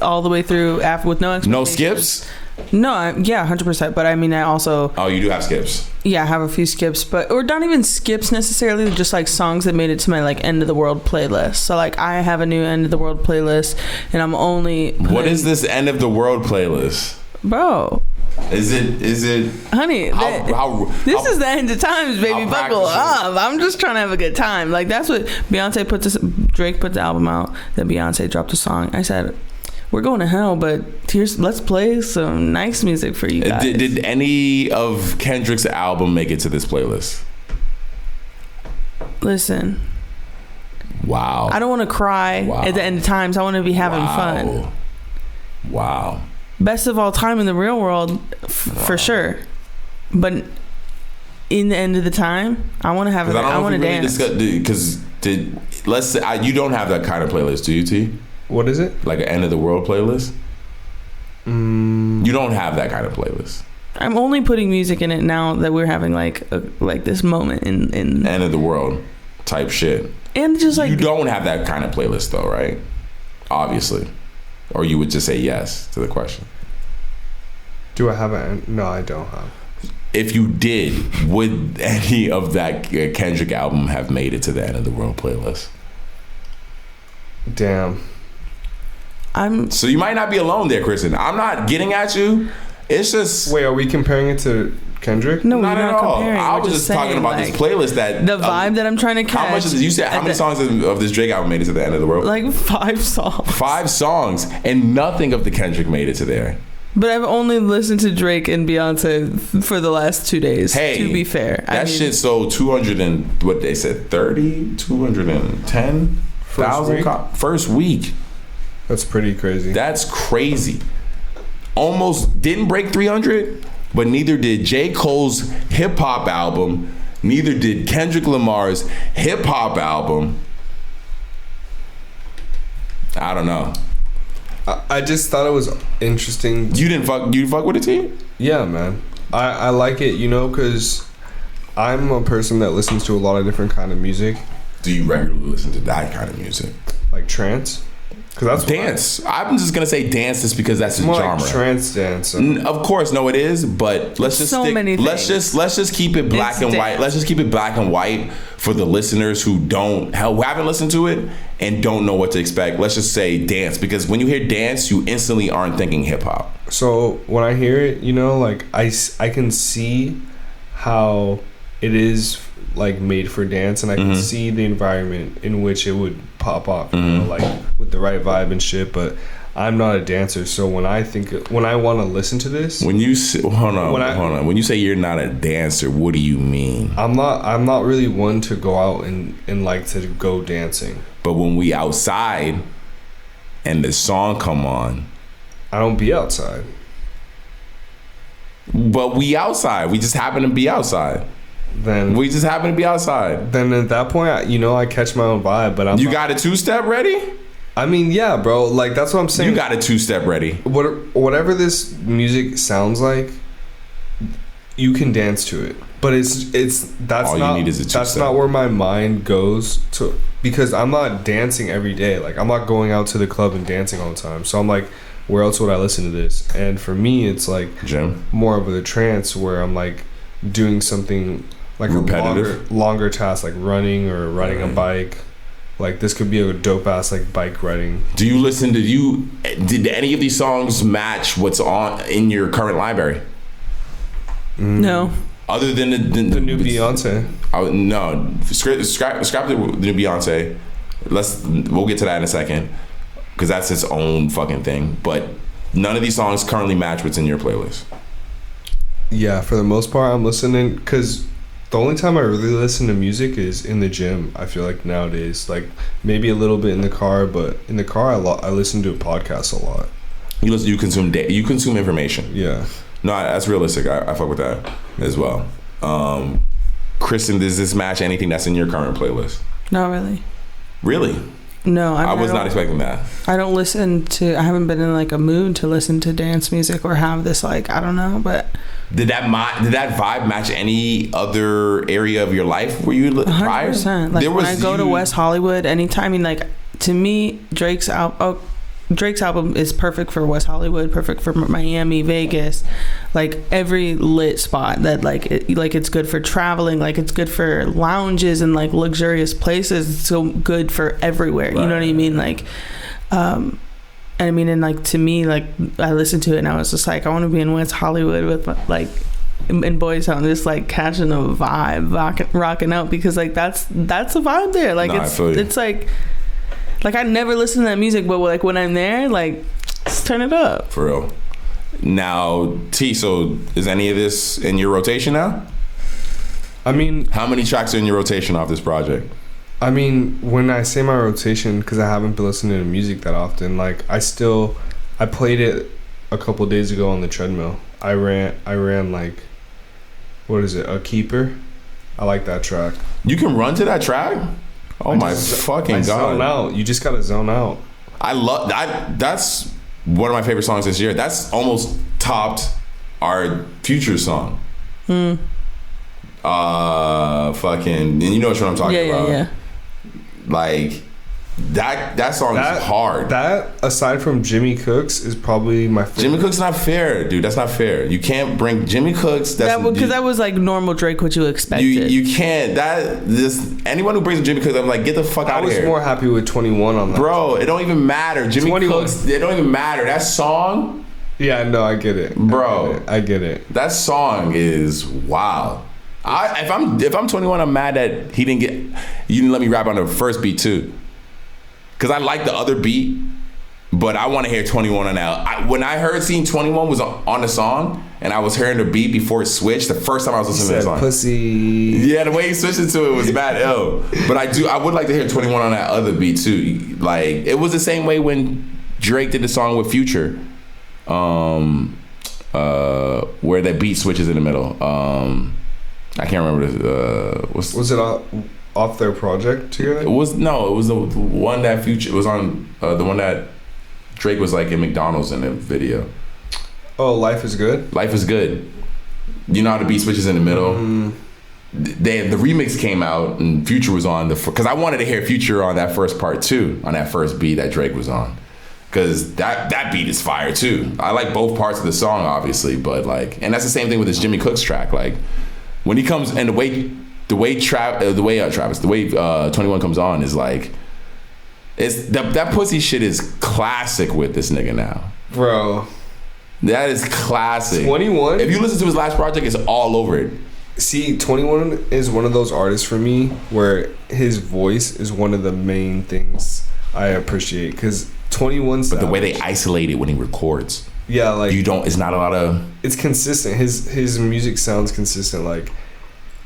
all the way through after with no expectations. No skips? No, 100%. But I mean, I also. Oh, you do have skips. Yeah, I have a few skips, or not even skips necessarily, just like songs that made it to my like end of the world playlist. So like, I have a new end of the world playlist, and I'm only. What is this end of the world playlist, bro? Is it honey, this is the end of times, baby. Buckle up. I'm just trying to have a good time. Like, that's what Drake put the album out, then Beyonce dropped a song. I said, we're going to hell, but let's play some nice music for you guys. Did any of Kendrick's album make it to this playlist? Listen, wow, I don't want to cry at the end of times. I want to be having fun. Wow. Best of all time in the real world, for sure. But in the end of the time, I want to have. I want to dance. Because let's say you don't have that kind of playlist, do you, T? What is it? Like an end of the world playlist? You don't have that kind of playlist. I'm only putting music in it now that we're having like this moment in end of the world type shit. And just like, you don't have that kind of playlist though, right? Obviously. Or you would just say yes to the question. Do I have a... No, I don't have. If you did, would any of that Kendrick album have made it to the end of the world playlist? Damn. So you might not be alone there, Kristen. I'm not getting at you. It's just... Wait, are we comparing it to Kendrick? No, not we're not at all. comparing. I was just talking about this playlist that... The vibe that I'm trying to catch. How much is it? You said, how many songs of this Drake album made it to the end of the world? Like 5 songs. 5 songs. And nothing of the Kendrick made it to there. But I've only listened to Drake and Beyonce for the last 2 days, to be fair. That shit sold 200 and... What they said? 30? 210,000 first week. That's pretty crazy. That's crazy. Almost didn't break 300, but neither did J. Cole's hip hop album, neither did Kendrick Lamar's hip hop album. I don't know. I just thought it was interesting. You fuck with it, T? Yeah, man. I like it, because I'm a person that listens to a lot of different kind of music. Do you regularly listen to that kind of music? Like trance? Because that's dance. I'm just gonna say dance just because that's a genre. Like trance dance. Of course, no, it is. But let's just let's just keep it black and white. Let's just keep it black and white for the listeners who haven't listened to it and don't know what to expect. Let's just say dance, because when you hear dance, you instantly aren't thinking hip hop. So when I hear it, like I can see how it is like made for dance, and I can see the environment in which it would pop off, like with the right vibe and shit. But I'm not a dancer, so when I want to listen to this, hold on. When you say you're not a dancer, what do you mean? I'm not really one to go out and like to go dancing. But when we outside and the song come on, I don't be outside. But we outside. We just happen to be outside. Then we just happen to be outside. Then at that point, I catch my own vibe. But you got a 2-step ready? I mean, yeah, bro. Like that's what I'm saying. You got a 2-step ready. Whatever this music sounds like, you can dance to it. But that's all not, you need is a 2-step. That's not where my mind goes to, because I'm not dancing every day. Like I'm not going out to the club and dancing all the time. So I'm like, where else would I listen to this? And for me, it's like more of a trance where I'm like doing something like repetitive, a longer task, like running or riding a bike, Like this could be a dope ass like bike riding. Do you listen to did any of these songs match what's on in your current library? No. Other than the new Beyonce. No, scrap the new Beyonce. We'll get to that in a second because that's its own fucking thing. But none of these songs currently match what's in your playlist. Yeah, for the most part, I'm listening because the only time I really listen to music is in the gym. I feel like nowadays, like maybe a little bit in the car, but in the car, I listen to podcasts a lot. You consume information. Yeah. No, that's realistic. I fuck with that as well. Kristen, does this match anything that's in your current playlist? Not really. Really? No, I was not expecting that. I don't listen to. I haven't been in like a mood to listen to dance music or have this like I don't know. But did that vibe match any other area of your life where you 100%. Like when I go to West Hollywood, anytime. I mean, like to me, Drake's album is perfect for West Hollywood, perfect for Miami, Vegas, like every lit spot that like it's good for traveling, like it's good for lounges and like luxurious places. It's so good for everywhere. Right. You know what I mean? Like, and I mean, and like to me, like I listened to it and I was just like, I want to be in West Hollywood with like in Boys Town, just like catching a vibe, rocking out because like that's a vibe there. Like it's like I never listen to that music, but like when I'm there, like just turn it up. For real. Now, T, so is any of this in your rotation now? I mean, how many tracks are in your rotation off this project? I mean, when I say my rotation, because I haven't been listening to music that often, like I played it a couple days ago on the treadmill. I ran like, what is it, A Keeper? I like that track. You can run to that track? Oh my fucking God. Zone out. You just gotta zone out. I love that. That's one of my favorite songs this year. That's almost topped our Future song. Fucking, and you know what I'm talking about. Yeah. Like that song is hard. That aside from Jimmy Cooks is probably my favorite. Jimmy Cooks not fair, dude. That's not fair. You can't bring Jimmy Cooks. Because that was like normal Drake, what you expected. You can't. Anyone who brings Jimmy Cooks, I'm like, get the fuck out of here. I was more happy with 21 on that. Bro, it don't even matter. Jimmy 21. Cooks, it don't even matter. That song. Yeah, no, I get it, bro. I get it. That song is wild. If I'm 21, I'm mad that he didn't let me rap on the first beat too. Because I like the other beat, but I want to hear 21 on that. When I heard Scene 21 was on the song, and I was hearing the beat before it switched, the first time I was listening to the song. Pussy. Yeah, the way he switched into it was bad ill. But I would like to hear 21 on that other beat too. Like, it was the same way when Drake did the song with Future, where that beat switches in the middle. I can't remember was it off their project together? It was the one that Future was on, the one that Drake was like in McDonald's in the video. Oh, Life is Good? Life is Good. You know how the beat switches in the middle? The remix came out and Future was on because I wanted to hear Future on that first part too, on that first beat that Drake was on. Because that beat is fire too. I like both parts of the song obviously, but like, and that's the same thing with this Jimmy Cooks track. Like when he comes and the way 21 comes on is like, it's that pussy shit is classic with this nigga now, bro. That is classic. 21. If you listen to his last project, it's all over it. See, 21 is one of those artists for me where his voice is one of the main things I appreciate. Because 21, but the way they isolate it when he records, yeah, like it's not a lot of. It's consistent. His music sounds consistent. Like,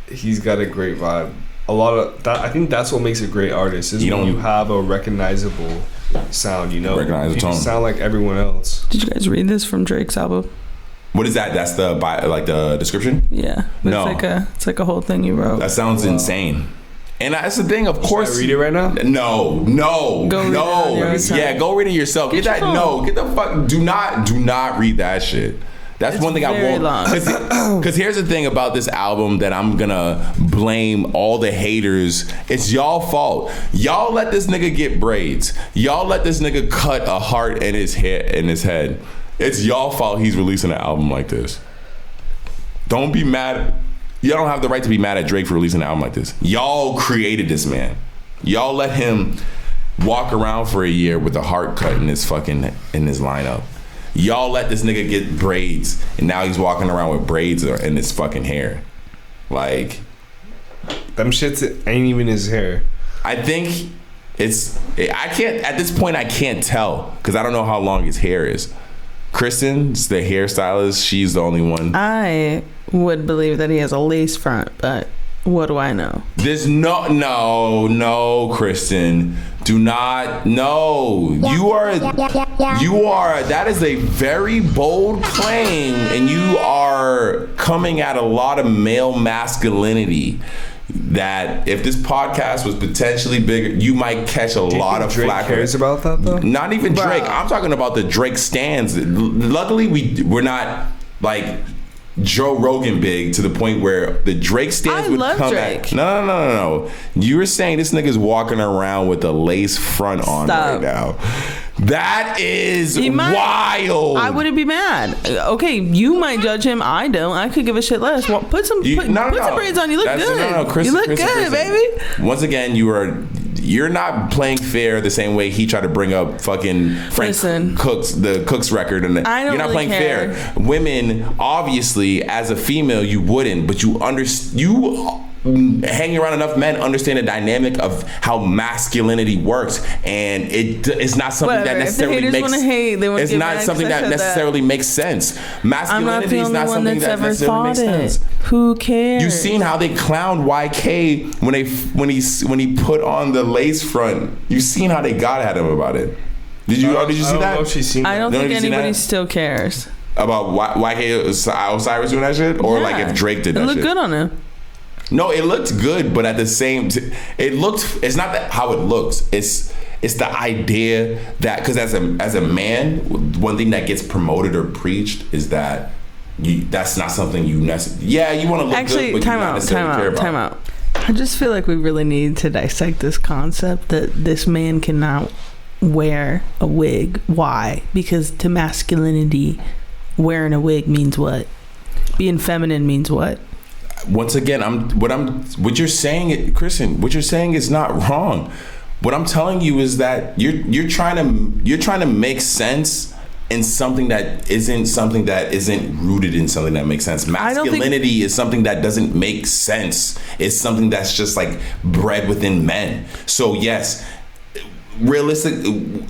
he's got a great vibe. A lot of that. I think that's what makes a great artist is when you have a recognizable sound. You know, recognizable tone. You sound like everyone else. Did you guys read this from Drake's album? What is that? That's the description. Yeah, no, it's like a whole thing you wrote. That sounds insane. And that's the thing. Of course, should I read it right now. No. Yeah, go read it yourself. Get the fuck. Do not read that shit. That's one thing I won't. Because here's the thing about this album that I'm gonna blame all the haters. It's y'all fault. Y'all let this nigga get braids. Y'all let this nigga cut a heart in his head. It's y'all fault he's releasing an album like this. Don't be mad. Y'all don't have the right to be mad at Drake for releasing an album like this. Y'all created this man. Y'all let him walk around for a year with a heart cut in his lineup. Y'all let this nigga get braids, and now he's walking around with braids in his fucking hair. Like, them shits ain't even his hair. I think I can't, at this point, I can't tell because I don't know how long his hair is. Kristen's the hairstylist. She's the only one. I would believe that he has a lace front, but what do I know? There's no, Kristen. Do not, no. You are, that is a very bold claim, and you are coming at a lot of male masculinity that if this podcast was potentially bigger, you might catch a lot of Drake flack. Cares about that though? Not even Drake. I'm talking about the Drake stans. Luckily, we're not like Joe Rogan big to the point where the Drake stans would come Drake. at. No. You were saying this nigga's walking around with a lace front on right now. That is wild. I wouldn't be mad. Okay, you might judge him. I don't. I could give a shit less. Well, put some braids on. You look good. Kristen, you look good, baby. Once again, you're not playing fair the same way he tried to bring up fucking Frank Cook's record, and you're not playing fair. Women, obviously, as a female, you wouldn't, but you hanging around enough men understand the dynamic of how masculinity works, and it's not something that necessarily makes sense. Masculinity is not something that necessarily makes sense. Who cares? You've seen how they clowned YK when he put on the lace front. You've seen how they got at him about it. Did you see that? I don't think anybody still cares about YK Osiris doing that shit, or like if Drake did that. It looked good on him. No, it looked good, but at the same it's not that how it looks. It's the idea that, because as a man, one thing that gets promoted or preached is that that's not something you necessarily. Yeah, you want to look good, but you not necessarily care about. Time out. I just feel like we really need to dissect this concept that this man cannot wear a wig. Why? Because to masculinity, wearing a wig means what? Being feminine means what? Once again, what you're saying, Kristen, what you're saying is not wrong. What I'm telling you is that you're trying to make sense in something that isn't rooted in something that makes sense. Masculinity is something that doesn't make sense. It's something that's just like bred within men. So yes, realistic.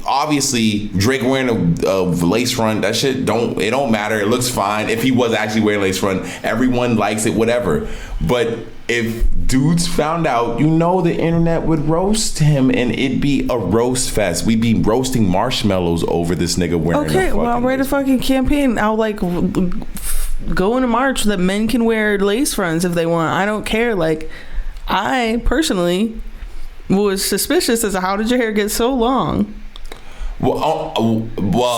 Obviously, Drake wearing a lace front, that shit don't matter. It looks fine. If he was actually wearing lace front, everyone likes it, whatever. But if dudes found out, the internet would roast him, and it'd be a roast fest. We'd be roasting marshmallows over this nigga wearing. Okay, well, I'll write a fucking campaign. I'll go in a march that men can wear lace fronts if they want. I don't care. Like, I personally was suspicious as to how did your hair get so long? Well,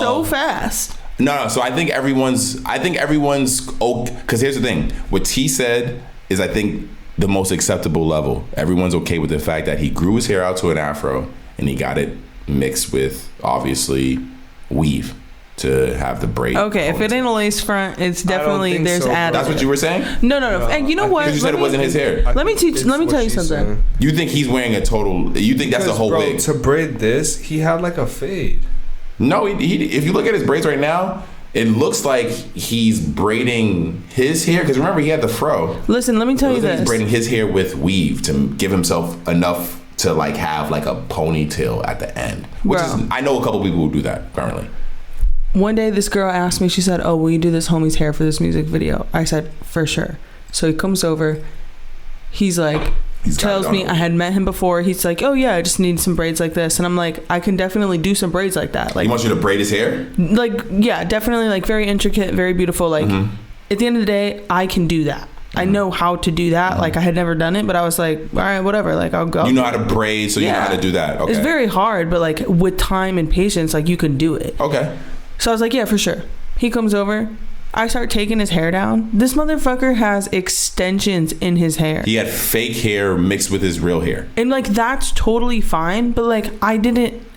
so fast. No. So I think everyone's. Because here's the thing. What T said is, I think, the most acceptable level. Everyone's okay with the fact that he grew his hair out to an afro and he got it mixed with, obviously, weave to have the braid. Okay, if it ain't a lace front, it's definitely there's added. That's what you were saying? No. And you know what? Because you said it wasn't his hair. Let me tell you something. Saying. You think he's wearing a total? You think that's the whole wig? To braid this, he had like a fade. No, he if you look at his braids right now, it looks like he's braiding his hair. Because remember, he had the fro. Listen, let me tell you this. He's braiding his hair with weave to give himself enough to have like a ponytail at the end. Which is, I know a couple people who do that apparently. One day this girl asked me, she said, "Oh, will you do this homie's hair for this music video?" I said, "For sure." So he comes over. He's like, tells me I had met him before. He's like, "Oh yeah, I just need some braids like this." And I'm like, "I can definitely do some braids like that." Like, he wants you to braid his hair? Like, yeah, definitely, like very intricate, very beautiful. Like, at the end of the day, I can do that. I know how to do that. Like, I had never done it, but I was like, all right, whatever. Like, I'll go. You know how to braid, so you know how to do that. Okay. It's very hard, but with time and patience, you can do it. Okay. So I was like, yeah, for sure. He comes over. I start taking his hair down. This motherfucker has extensions in his hair. He had fake hair mixed with his real hair. And like, that's totally fine. But like, I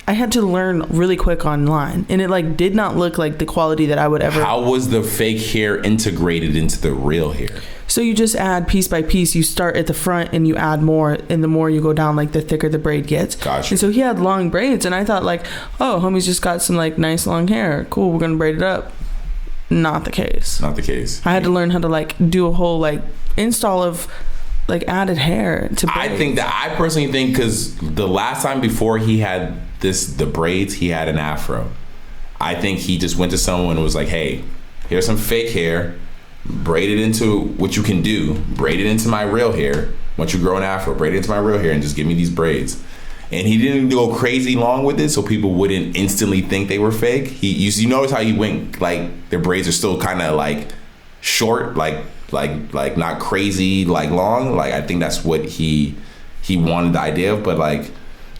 had to learn really quick online. And it like did not look like the quality that I would ever. How was the fake hair integrated into the real hair? So you just add piece by piece. You start at the front and you add more. And the more you go down, like the thicker the braid gets. Gotcha. And so he had long braids. And I thought like, oh, homie's just got some like nice long hair. Cool, we're going to braid it up. Not the case. Not the case. I had to learn how to like do a whole like install of like added hair to braids. I personally think because the last time before he had the braids, he had an afro. I think he just went to someone and was like, hey, here's some fake hair, braid it into what you can do, braid it into my real hair. Once you grow an afro, braid it into my real hair and just give me these braids. And he didn't go crazy long with it, so people wouldn't instantly think they were fake. You notice how he went, like, their braids are still kind of like short, like not crazy, like long. Like, I think that's what he wanted the idea of. But like,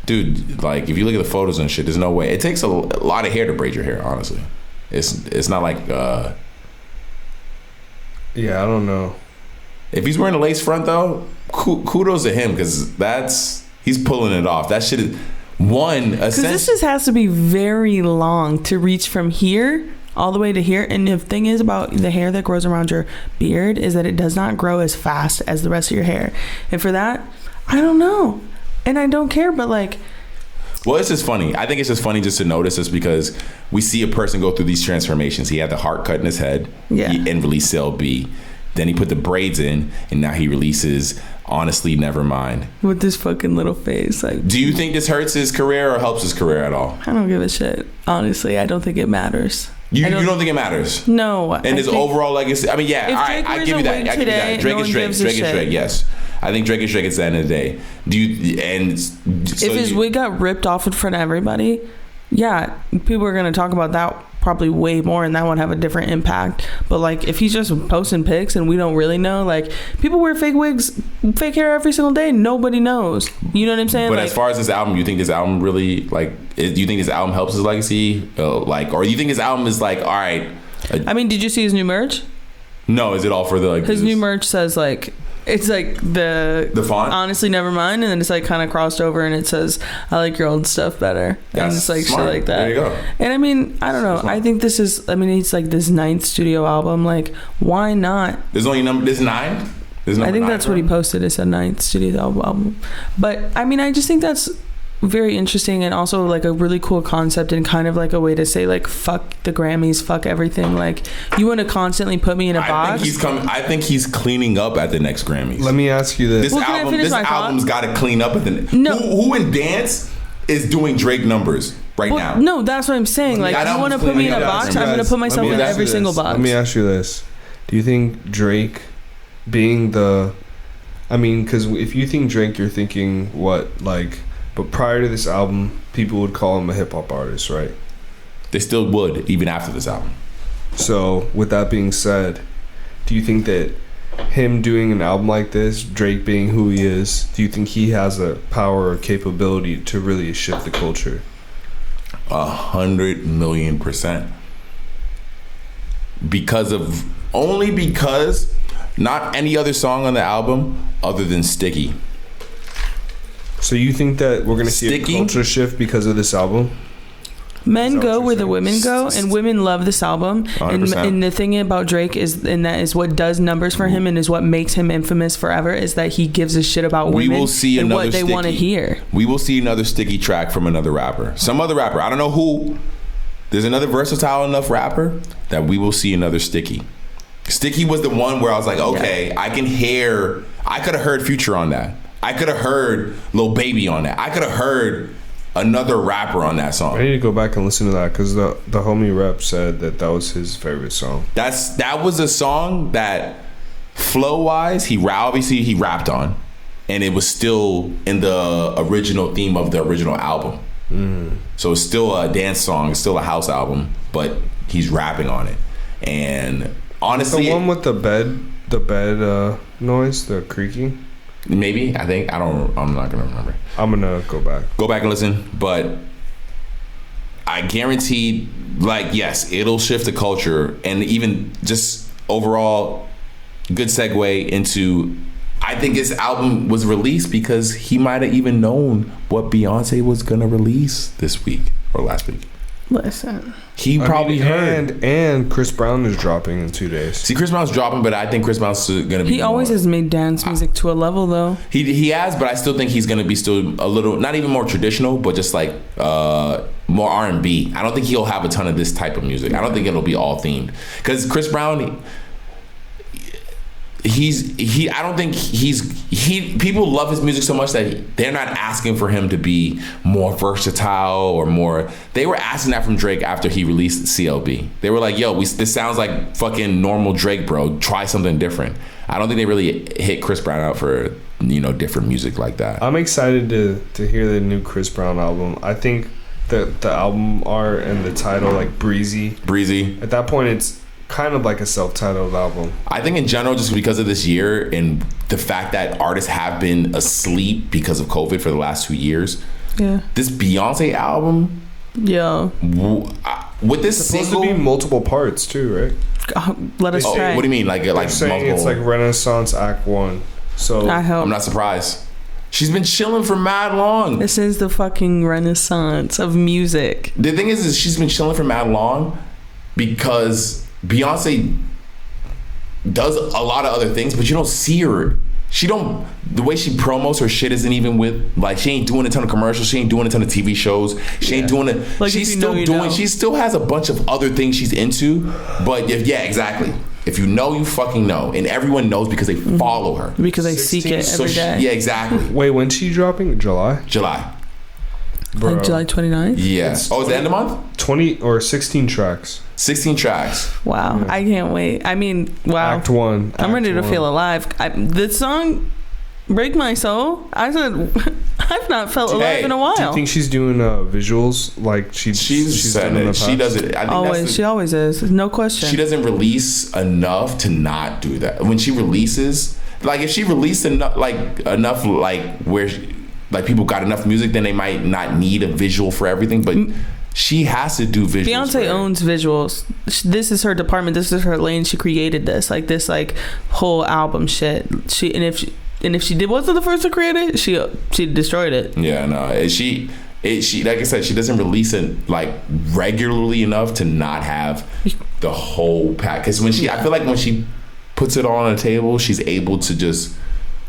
dude, like if you look at the photos and shit, there's no way. It takes a lot of hair to braid your hair. Honestly, it's not like. Yeah, I don't know. If he's wearing a lace front though, kudos to him because he's pulling it off. That shit is because this just has to be very long to reach from here all the way to here. And the thing is about the hair that grows around your beard is that it does not grow as fast as the rest of your hair. And for that, I don't know. And I don't care, but like... Well, it's just funny. I think it's just funny just to notice this because we see a person go through these transformations. He had the heart cut in his head and released Cell B. Then he put the braids in, and now he releases Honestly Nevermind. With this fucking little face. Like, do you think this hurts his career or helps his career at all? I don't give a shit. Honestly, I don't think it matters. You don't think it matters? No. And his overall legacy? I mean, yeah, all right, I give you that. I give you that. Drake is Drake. Drake is Drake, yes. I think Drake is Drake at the end of the day. If his wig got ripped off in front of everybody, yeah, people are going to talk about that probably way more, and that would have a different impact. But like, if he's just posting pics and we don't really know, like, people wear fake wigs, fake hair every single day, nobody knows. You know what I'm saying? But like, as far as this album, you think this album really, like, do you think this album helps his legacy, or do you think his album is like, all right? I mean, did you see his new merch? No, is it all for the like? His new merch says like, it's like the font, Honestly Nevermind, and then it's like kind of crossed over and it says, I like your old stuff better. That's and it's like smart. shit like that. There you go. And I mean, I don't know. I think this is, I mean, it's like this 9th studio album. Like, why not? There's only there's 9? I think that's what he posted. It's a 9th studio album. But I mean, I just think that's very interesting and also like a really cool concept and kind of like a way to say like, fuck the Grammys, fuck everything. Like, you want to constantly put me in a box? I think he's cleaning up at the next Grammys. Let me ask you this. This album's got to clean up at the no. Who in dance is doing Drake numbers right now? No, that's what I'm saying. Like, you want to put me in a box, I'm going to put myself in every single box. Let me ask you this. Do you think Drake being the... I mean, because if you think Drake, you're thinking what, like... But prior to this album, people would call him a hip-hop artist, right? They still would, even after this album. So, with that being said, do you think that him doing an album like this, Drake being who he is, do you think he has a power or capability to really shift the culture? 100,000,000%. Only because not any other song on the album other than Sticky. So you think that we're going to see a culture shift because of this album? Men go where the women go, and women love this album. And the thing about Drake is, and that is what does numbers for him and is what makes him infamous forever, is that he gives a shit about women and what they want to hear. We will see another Sticky track from another rapper. Some other rapper. I don't know who. There's another versatile enough rapper that we will see another Sticky. Sticky was the one where I was like, okay, yeah. I could have heard Future on that. I could have heard Lil Baby on that. I could have heard another rapper on that song. I need to go back and listen to that because the homie rep said that was his favorite song. That was a song that flow-wise, he rapped on, and it was still in the original theme of the original album. So it's still a dance song, it's still a house album, but he's rapping on it. And honestly, the one with the bed noise, the creaking. Maybe, I think. I'm not gonna remember. I'm gonna go back and listen. But I guarantee, like, yes, it'll shift the culture, and even just overall, good segue into. I think his album was released because he might have even known what Beyonce was gonna release this week or last week. Listen, he probably heard. And Chris Brown is dropping in 2 days. See, Chris Brown's dropping, but I think Chris Brown's gonna be. He always has made dance music to a level, though. He has, but I still think he's gonna be still a little, not even more traditional, but just like more R&B. I don't think he'll have a ton of this type of music. I don't think it'll be all themed because Chris Brown. I don't think people love his music so much that they're not asking for him to be more versatile or more. They were asking that from Drake after he released CLB. They were like, yo, this sounds like fucking normal Drake, bro. Try something different. I don't think they really hit Chris Brown out for, different music like that. I'm excited to hear the new Chris Brown album. I think the album art and the title, like Breezy. At that point, it's kind of like a self-titled album. I think in general, just because of this year and the fact that artists have been asleep because of COVID for the last 2 years. Yeah. This Beyonce album. Yeah. With this it's single, supposed to be multiple parts too, right? Let us try. What do you mean? Like saying multiple? It's like Renaissance Act 1. So I hope. I'm not surprised. She's been chilling for mad long. This is the fucking renaissance of music. The thing is she's been chilling for mad long because Beyonce does a lot of other things, but you don't see her. The way she promos her shit isn't even with, like, she ain't doing a ton of commercials. She ain't doing a ton of TV shows. She ain't doing it. Like, she's still doing, she still has a bunch of other things she's into. But exactly. If you know, you fucking know. And everyone knows because they follow her. Because they seek it every day. Yeah, exactly. Wait, when's she dropping? July? Bro. Like July 29th? Yeah. It's the end of the month? 20 or 16 tracks. 16 tracks. Wow. Yeah. I can't wait. I mean, wow. Act 1. I'm ready to feel alive. This song, Break My Soul, I said, I've not felt alive in a while. Do you think she's doing visuals like she's done in the past? She does it. I think she always is. No question. She doesn't release enough to not do that. When she releases, like if she released enough where like people got enough music, then they might not need a visual for everything. But she has to do visuals. Beyonce owns visuals. This is her department. This is her lane. She created this whole album shit. And if she wasn't the first to create it, she destroyed it. Yeah, no. She like I said, she doesn't release it like regularly enough to not have the whole pack. Because I feel like when she puts it all on the table, she's able to just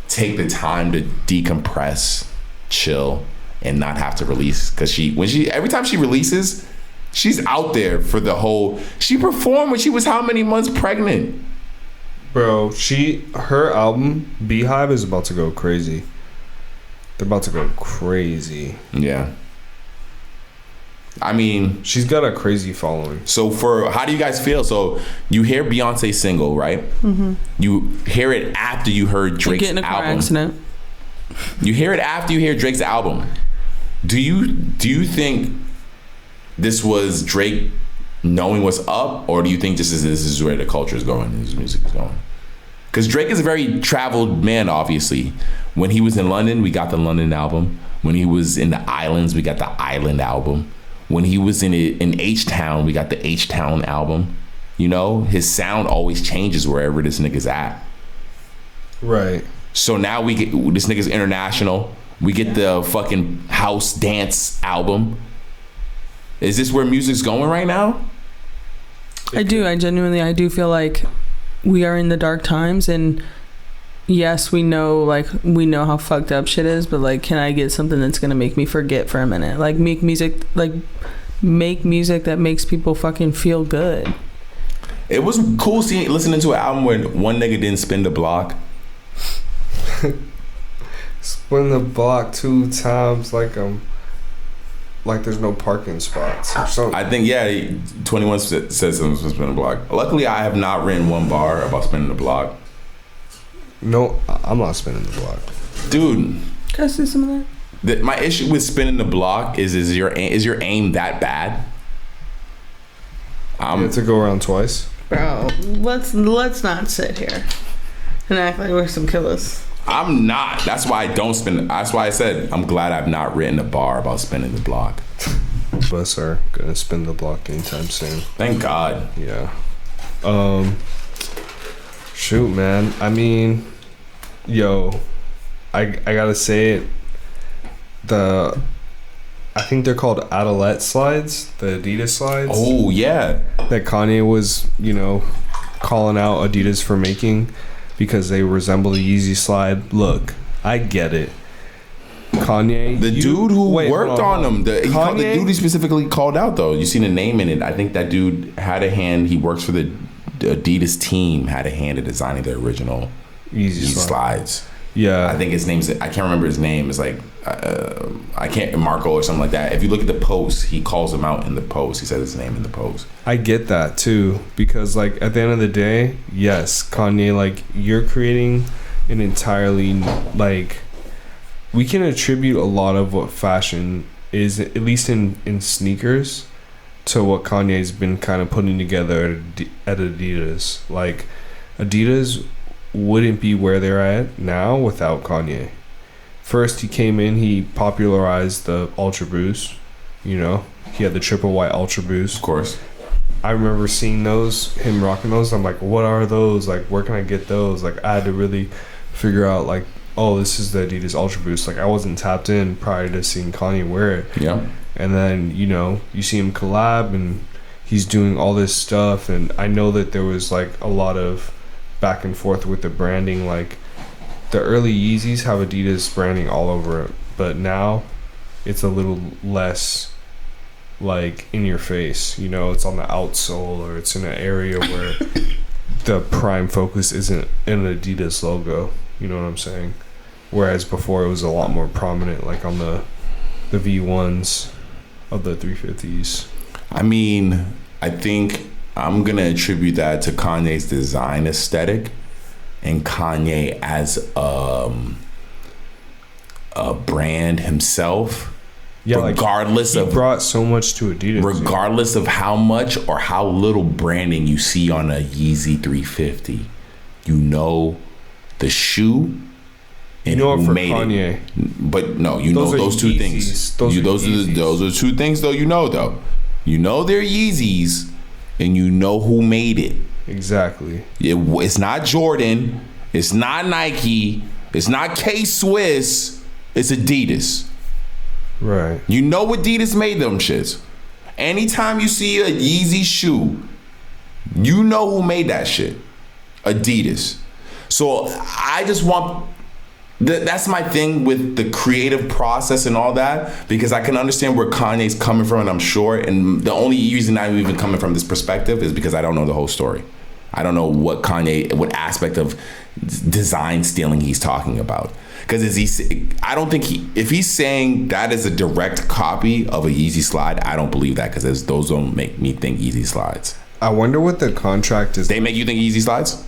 take the time to decompress, chill, and not have to release. Because every time she releases, she's out there for the whole. She performed when she was how many months pregnant? Bro, her album Beehive is about to go crazy. They're about to go crazy. Yeah. I mean, she's got a crazy following. So how do you guys feel? So you hear Beyonce's single, right? Mm-hmm. You hear it after you heard Drake's album. You get in a car accident. You hear it after you hear Drake's album. Do you think this was Drake knowing what's up, or do you think this is where the culture is going, his music is going? Because Drake is a very traveled man, obviously. When he was in London, we got the London album. When he was in the islands, we got the Island album. When he was in H-Town, we got the H-Town album. His sound always changes wherever this nigga's at. Right. So now we get this nigga's international. We get the fucking house dance album. Is this where music's going right now? I do feel like we are in the dark times, and yes, we know how fucked up shit is, but like, can I get something that's gonna make me forget for a minute? Like, make music that makes people fucking feel good. It was cool listening to an album where one nigga didn't spin the block. Spin the block 2 times like there's no parking spots or something. I think 21 said something was spinning the block. Luckily, I have not written one bar about spinning the block. No, I'm not spinning the block, dude. Can I see some of that? My issue with spinning the block is your aim that bad? You have to go around twice, bro. Let's not sit here and act like we're some killers. I'm not. That's why I don't spin. That's why I said I'm glad I've not written a bar about spinning the block. of us are gonna spin the block anytime soon. Thank God. Yeah. Shoot, man. I mean, yo, I gotta say it. I think they're called Adalette slides, the Adidas slides. Oh yeah. That Kanye was, calling out Adidas for making because they resemble the Yeezy slide. Look, I get it. Kanye, the dude who worked on them, the dude he specifically called out though. You seen the name in it. I think that dude had a hand. He works for the Adidas team. Had a hand in designing the original Yeezy slides. Yeah, I think his name's. I can't remember his name. It's like I can't Marco or something like that. If you look at the post, he calls him out in the post. He says his name in the post. I get that too because like at the end of the day, yes, Kanye, like you're creating an entirely like. We can attribute a lot of what fashion is, at least in sneakers, to what Kanye's been kind of putting together at Adidas. Like, Adidas wouldn't be where they're at now without Kanye. First, he came in, he popularized the Ultra Boost. He had the triple white Ultra Boost. Of course. I remember seeing those, him rocking those. I'm like, what are those? Like, where can I get those? Like, I had to really figure out, like, oh, this is the Adidas Ultra Boost. Like, I wasn't tapped in prior to seeing Kanye wear it. Yeah. And then, you see him collab and he's doing all this stuff. And I know that there was, like, a lot of back and forth with the branding. Like, the early Yeezys have Adidas branding all over it. But now, it's a little less, like, in your face. It's on the outsole or it's in an area where the prime focus isn't an Adidas logo. You know what I'm saying? Whereas before it was a lot more prominent, like on the V1s of the 350s. I mean, I think I'm going to attribute that to Kanye's design aesthetic and Kanye as a brand himself. Yeah, regardless he brought so much to Adidas. Regardless of how much or how little branding you see on a Yeezy 350, the shoe and who for made Kanye. It. But no, those two things. Those are two things though. Though. They're Yeezys and who made it. Exactly. It's not Jordan. It's not Nike. It's not K-Swiss. It's Adidas. Right. Adidas made them shits. Anytime you see a Yeezy shoe, who made that shit. Adidas. So I just want that's my thing with the creative process and all that, because I can understand where Kanye's coming from, and I'm sure, and the only reason I'm even coming from this perspective is because I don't know the whole story. I don't know what aspect of design stealing he's talking about. Because I don't think if he's saying that is a direct copy of a Yeezy slide, I don't believe that, because those don't make me think Yeezy slides. I wonder what the contract is. They make you think Yeezy slides?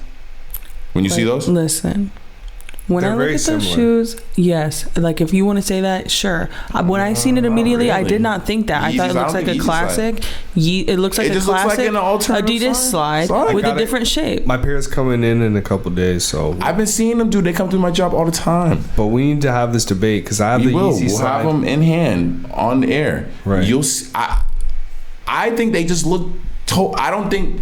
When you see those? Listen, when I look at those shoes, yes. Like, if you want to say that, sure. When I seen it immediately, really. I did not think that. I thought it looks like a classic. It looks like a classic Adidas slide with a different shape. My pair's coming in a couple days, so I've been seeing them, dude. They come through my job all the time. But we need to have this debate because I have the Yeezy slide. We'll have them in hand on the air. Right. I think they just look. I don't think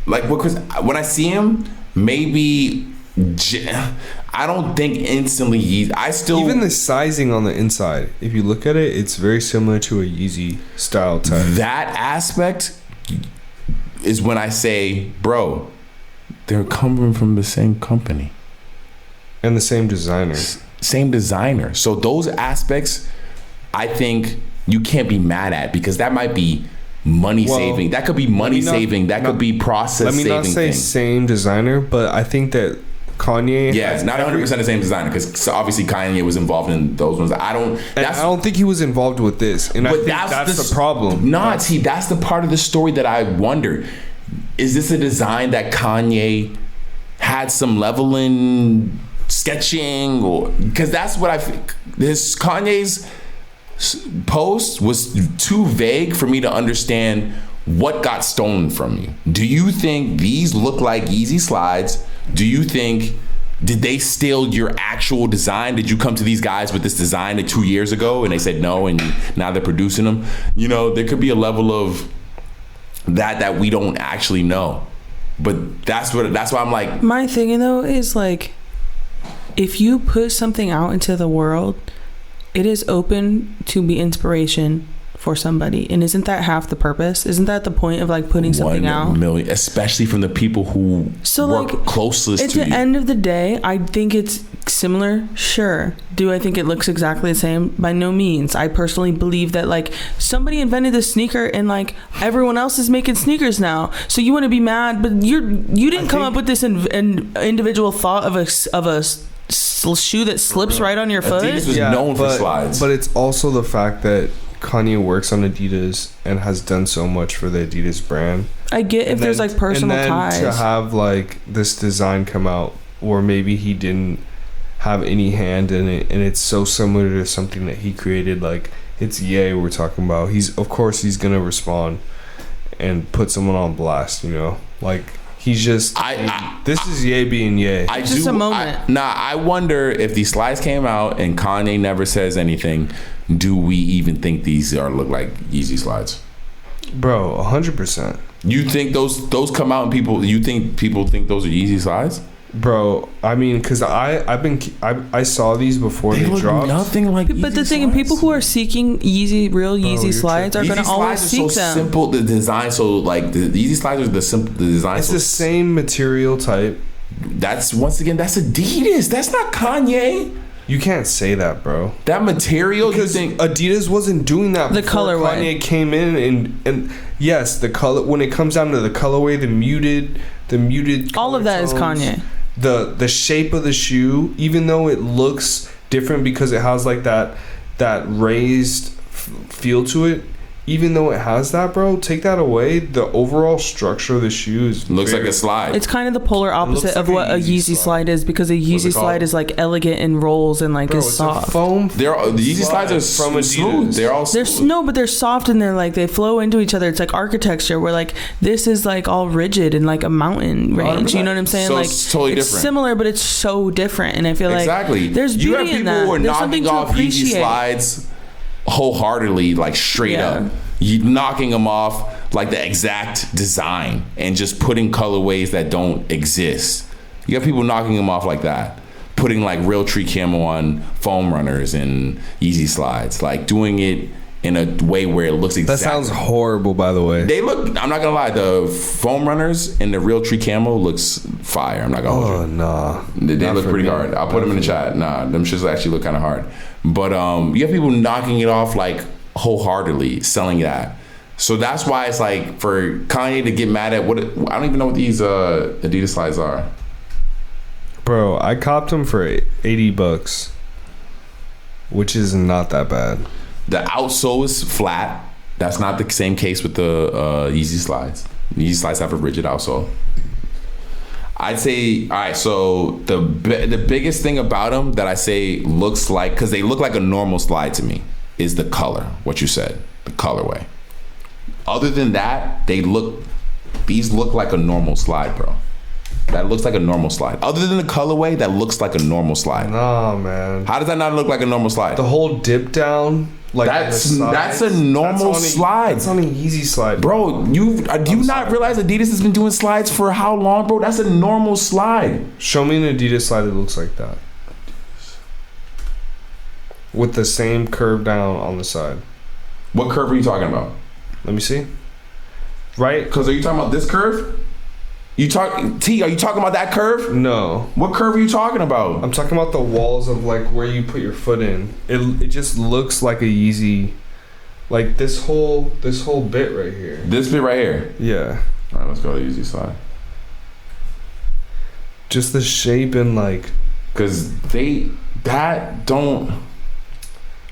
because when I see them. Maybe I don't think instantly Yeezy. Even the sizing on the inside, if you look at it, it's very similar to a Yeezy style type. That aspect is when I say, bro, they're coming from the same company and the same designer. Same designer. So those aspects, I think you can't be mad at, because that might be money saving. That could be money saving. That could be process saving. Let me not say same designer, but I think that Kanye. Yeah, it's not 100% the same designer, because obviously Kanye was involved in those ones. I don't think he was involved with this, and I think that's the problem. See, that's the part of the story that I wonder. Is this a design that Kanye had some level in sketching, or because that's what I think. Kanye's post was too vague for me to understand what got stolen from you. Do you think these look like Yeezy slides? Do you think Did they steal your actual design? Did you come to these guys with this design 2 years ago and they said no and now they're producing them? You know, there could be a level of that we don't actually know. But that's why I'm like, my thing though is like, if you put something out into the world, it is open to be inspiration for somebody. And isn't that half the purpose? Isn't that the point of like putting something out? 1 million, especially from the people who work closest to you. At the end of the day, I think it's similar. Sure. Do I think it looks exactly the same? By no means. I personally believe that like somebody invented this sneaker and like everyone else is making sneakers now. So you want to be mad, but you didn't come up with this individual thought of a shoe that slips right on your foot. Adidas was known for slides. But it's also the fact that Kanye works on Adidas and has done so much for the Adidas brand. I get if there's like personal ties. To have like this design come out or maybe he didn't have any hand in it and it's so similar to something that he created, like it's Ye we're talking about. He's gonna respond and put someone on blast, you know? Like he's just this is Ye being Ye. It's just a moment. I wonder if these slides came out and Kanye never says anything, do we even think these look like Yeezy slides? Bro, 100%. You think those come out and people think those are Yeezy slides? Bro, I mean, because I saw these before they dropped. Nothing like. But the thing, people who are seeking real Yeezy slides are going to always seek them. Simple, the design. So like the Yeezy slides are the simple. The design. It's the same material type. That's Adidas. That's not Kanye. You can't say that, bro. That material, because Adidas wasn't doing that. The colorway. Kanye came in and yes, the color. When it comes down to the colorway, the muted. All of that tones, is Kanye. The shape of the shoe, even though it looks different because it has like that raised feel to it. Even though it has that, bro, take that away. The overall structure of the shoe looks like a slide. It's kind of the polar opposite of what a Yeezy slide is, because a Yeezy slide is like elegant and rolls and like is soft. Foam. The Yeezy slides are from smooth. They're all smooth. But they're soft and they're like they flow into each other. It's like architecture where like this is like all rigid and like a mountain range. You know what I'm saying? So like it's totally different. Similar, but it's so different. And I feel like there's beauty you have people in that. who are There's knocking off Yeezy slides wholeheartedly, like straight up. You knocking them off like the exact design and just putting colorways that don't exist. You have people knocking them off like that, putting like real tree camo on foam runners and Yeezy slides, like doing it in a way where it looks exactly. That sounds horrible, by the way. They look. I'm not gonna lie. The foam runners and the real tree camo looks fire. I'm not gonna hold you. Oh nah. They look pretty hard. I'll put them in the chat. Nah, them shits actually look kind of hard. But you have people knocking it off like wholeheartedly, selling that. So that's why it's like for Kanye to get mad at what I don't even know what these Adidas slides are. Bro, I copped them for $80, which is not that bad. The outsole is flat. That's not the same case with the Yeezy slides. The Yeezy slides have a rigid outsole. I'd say, all right, so the biggest thing about them that I say looks like, because they look like a normal slide to me, is the color, what you said, the colorway. Other than that, these look like a normal slide, bro. That looks like a normal slide. Other than the colorway, that looks like a normal slide. Nah, man. How does that not look like a normal slide? The whole dip down, like that's a normal slide. That's on a Yeezy slide, bro. Do you not realize Adidas has been doing slides for how long, bro? That's a normal slide. Show me an Adidas slide that looks like that, with the same curve down on the side. What curve are you talking about? Let me see. Right? Because are you talking about this curve? Are you talking about that curve? No. What curve are you talking about? I'm talking about the walls of like where you put your foot in. It just looks like a Yeezy, like this whole bit right here. This bit right here? Yeah. All right, let's go to Yeezy slide. Just the shape and like, because don't.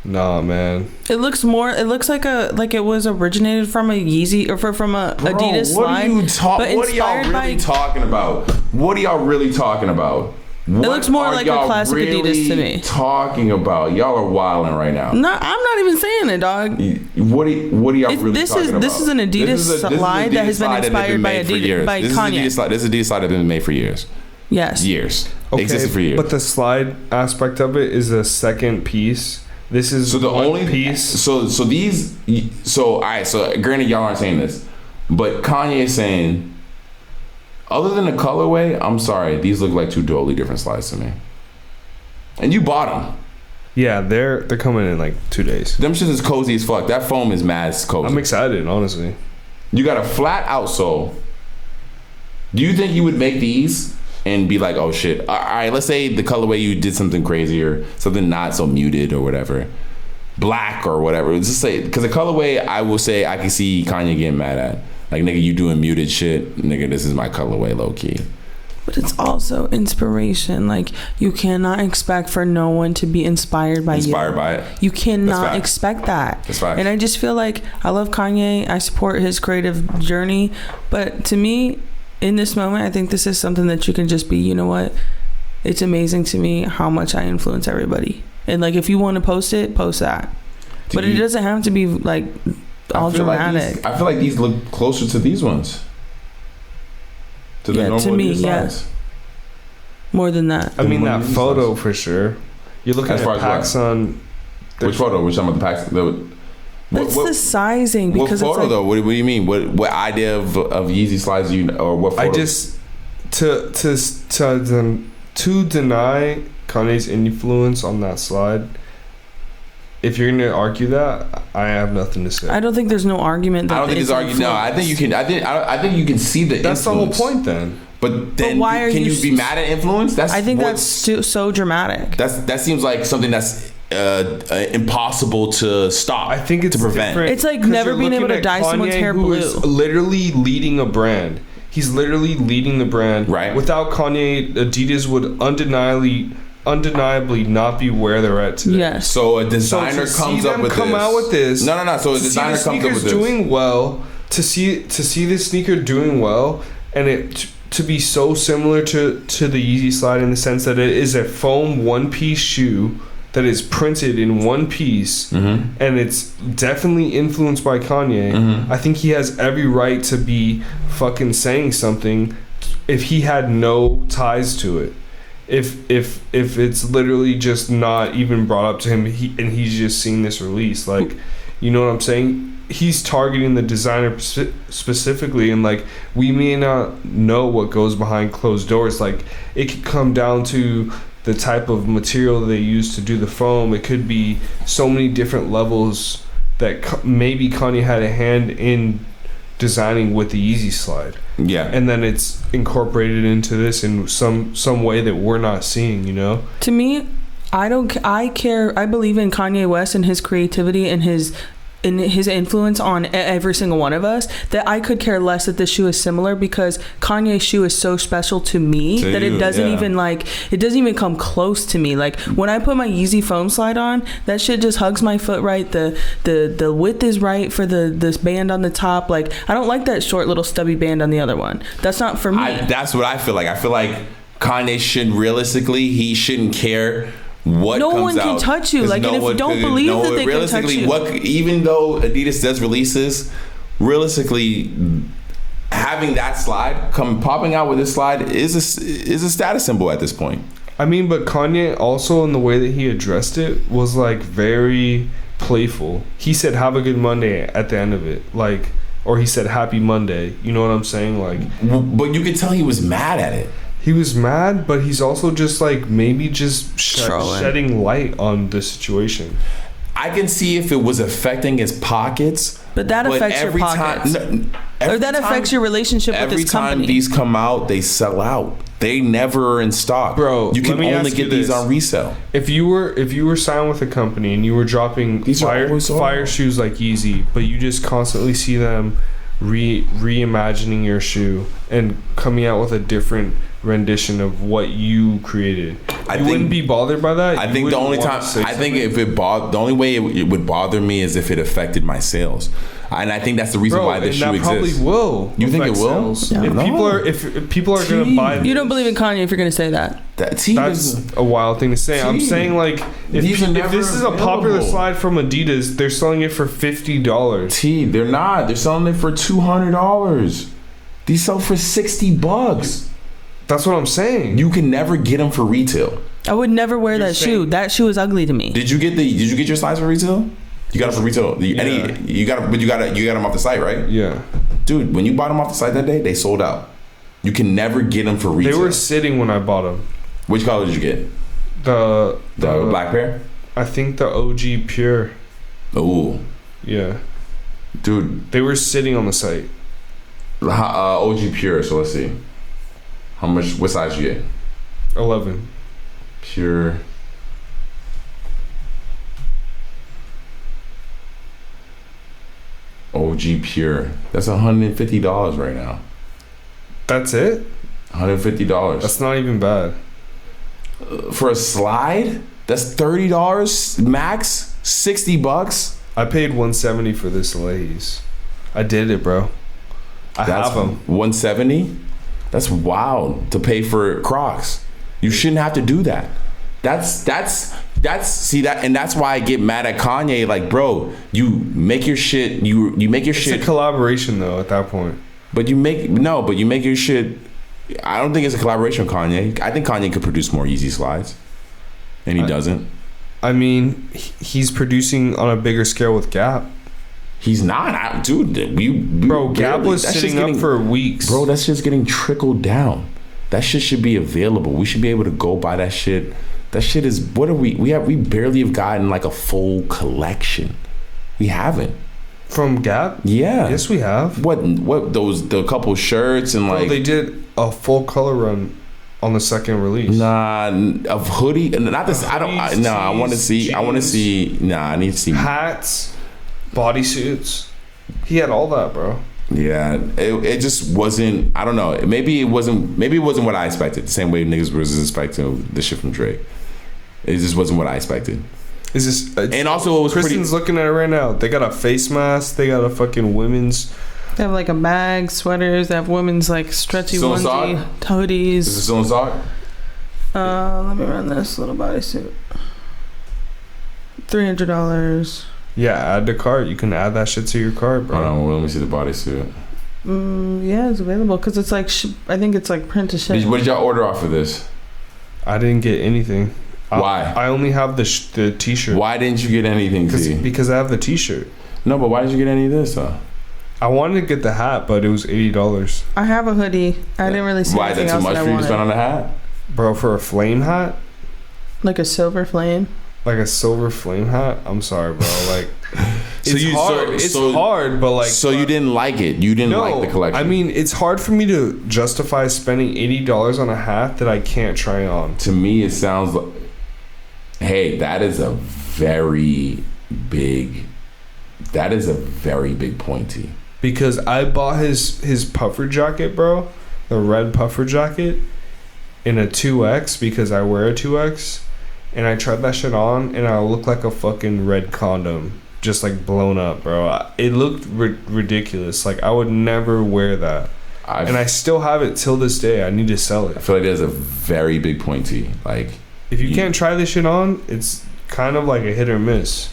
Nah, man. It looks like it was originated from a Yeezy or from a Adidas slide. What are y'all really talking about? What are y'all really talking about? It looks more like a classic Adidas to me. Talking about y'all are wilding right now. No, I'm not even saying it, dog. What are y'all really talking about? This is an Adidas slide that has been inspired by Adidas by Kanye. This is Adidas slide that's been made for years. Yes. Years. They existed for years. But the slide aspect of it is a second piece. This is so the one only piece. So all right. So granted, y'all aren't saying this, but Kanye is saying, other than the colorway, I'm sorry, these look like two totally different slides to me. And you bought them. Yeah, they're coming in like 2 days. Them shit is cozy as fuck. That foam is mad cozy. I'm excited, honestly. You got a flat outsole. Do you think you would make these and be like, oh shit, all right, let's say the colorway you did something crazy or something not so muted or whatever, black or whatever. Just say, because the colorway, I will say I can see Kanye getting mad at. Like, nigga, you doing muted shit. Nigga, this is my colorway, low key. But it's also inspiration. Like, you cannot expect for no one to be inspired by it. You cannot expect that. That's facts. And I just feel like I love Kanye. I support his creative journey. But to me, in this moment, I think this is something that you can just be, you know what? It's amazing to me how much I influence everybody. And, like, if you want to post it, post that. But it doesn't have to be, like, all dramatic. I feel like these look closer to these ones. To the normal to me, yes. More than that. I mean, that photo for sure. You're looking at PacSun. Which photo? Which one with the PacSun? It's the sizing. Because what photo, it's like, though? What do you mean? What idea of Yeezy slides or what photo? I just to deny Kanye's influence on that slide. If you're gonna argue that, I have nothing to say. I don't think there's no argument. I don't think there's argument. No, I think you can. I think you can see the. That's influence. the whole point, then. But then, why can you be mad at influence? I think that's so dramatic. That seems like something that's impossible to stop. I think it's to prevent. Different. It's like never being able to dye someone's hair blue. Is literally leading a brand. He's literally leading the brand. Right. Without Kanye, Adidas would undeniably not be where they're at today. Yes. So a designer comes up with come this. out with this. No. So a designer comes up with this. Doing well. To see this sneaker doing well, and it to be so similar to the Yeezy slide in the sense that it is a foam one-piece shoe that is printed in one piece, and it's definitely influenced by Kanye. I think he has every right to be fucking saying something if he had no ties to it. If it's literally just not even brought up to him, and he's just seeing this release, like, you know what I'm saying? He's targeting the designer specifically, and like, we may not know what goes behind closed doors. Like, it could come down to the type of material they use to do the foam. It could be so many different levels that maybe Kanye had a hand in designing with the Yeezy slide. Yeah. And then it's incorporated into this in some way that we're not seeing, you know? To me, I believe in Kanye West and his creativity and his influence on every single one of us, that I could care less that this shoe is similar, because Kanye's shoe is so special to me that it doesn't even come close to me. Like, when I put my Yeezy foam slide on, that shit just hugs my foot right. The width is right for this band on the top. Like, I don't like that short little stubby band on the other one. That's not for me. That's what I feel like. I feel like Kanye he shouldn't care what no comes one can out, touch you. Like, and if you don't believe that they can touch you, even though Adidas does releases, realistically, having that slide popping out with this slide is a status symbol at this point. I mean, but Kanye also, in the way that he addressed it, was like very playful. He said "Have a good Monday" at the end of it, like, or he said "Happy Monday." You know what I'm saying? Like, but you could tell he was mad at it. He was mad, but he's also just like maybe just shedding light on the situation. I can see if it was affecting his pockets, but that affects your pockets, or that affects your relationship with this company. Every time these come out, they sell out. They never are in stock, bro. You can only get these on resale. If you were signed with a company and you were dropping fire shoes like Yeezy, but you just constantly see them reimagining your shoe and coming out with a different rendition of what you created, you wouldn't be bothered by that. I think the only way it would bother me is if it affected my sales, and I think that's the reason why this shoe exists. Probably will. You think it will? Yeah. If people are going to buy this, you don't believe in Kanye if you're going to say that. That's a wild thing to say. I'm saying, like, if this is a popular slide from Adidas, they're selling it for $50. They're not. They're selling it for $200. These sell for $60. That's what I'm saying. You can never get them for retail. I would never wear that shoe. That shoe is ugly to me. Did you get your slides for retail? You got them for retail. You got them off the site, right? Yeah. Dude, when you bought them off the site that day, they sold out. You can never get them for retail. They were sitting when I bought them. Which color did you get? The black pair? I think the OG Pure. Oh. Yeah. Dude. They were sitting on the site. OG Pure, so let's see. What size you get? 11. Pure. OG Pure. That's $150 right now. That's it? $150. That's not even bad. For a slide? That's $30 max? $60? I paid $170 for this Leahy's. I did it, bro. That's have them. $170? That's wild to pay for Crocs. You shouldn't have to do that. That's why I get mad at Kanye. Like, bro, you make your shit. You make your shit. It's a collaboration though at that point. But you make your shit. I don't think it's a collaboration with Kanye. I think Kanye could produce more Yeezy slides, and he doesn't. I mean, he's producing on a bigger scale with Gap. He's not, dude. Gap was sitting up for weeks. Bro, that's just getting trickled down. That shit should be available. We should be able to go buy that shit. That shit is. What are we? We barely have gotten like a full collection. We haven't. From Gap? Yeah. Yes, we have. The couple shirts and like. They did a full color run on the second release. Nah, a hoodie. Not this. I don't. I want to see. Jeans, I want to see. Nah, I need to see hats, bodysuits. He had all that, bro. Yeah, it just wasn't. I don't know. Maybe it wasn't what I expected. The same way niggas was expecting the shit from Drake. It just wasn't what I expected. Is this? And also, it was Kristen's looking at it right now. They got a face mask. They got a fucking women's. They have like a bag, sweaters. They have women's like stretchy onesie, hoodies. Is it still in stock? Let me run this little bodysuit. $300. Yeah, add to cart. You can add that shit to your cart, bro. Hold on, let me see the bodysuit. Yeah, it's available because it's like I think it's like print to ship. What did y'all order off of this? I didn't get anything. Why? I only have the t-shirt. Why didn't you get anything, T? Because I have the t-shirt. No, but why did you get any of this, though? I wanted to get the hat, but it was $80. I have a hoodie. I didn't really see anything else. Why is that too much for you to spend on a hat? Bro, for a flame hat? Like a silver flame? Like a silver flame hat? I'm sorry, bro. Like, it's hard, but like... So you didn't like it? You didn't like the collection? I mean, it's hard for me to justify spending $80 on a hat that I can't try on. To me, it sounds like... Hey, that is a very big pointy. Because I bought his puffer jacket, bro. The red puffer jacket in a 2X because I wear a 2X. And I tried that shit on and I looked like a fucking red condom. Just like blown up, bro. It looked ridiculous. Like I would never wear that. And I still have it till this day. I need to sell it. I feel like there's a very big pointy. Like... If you can't try this shit on, it's kind of like a hit or miss.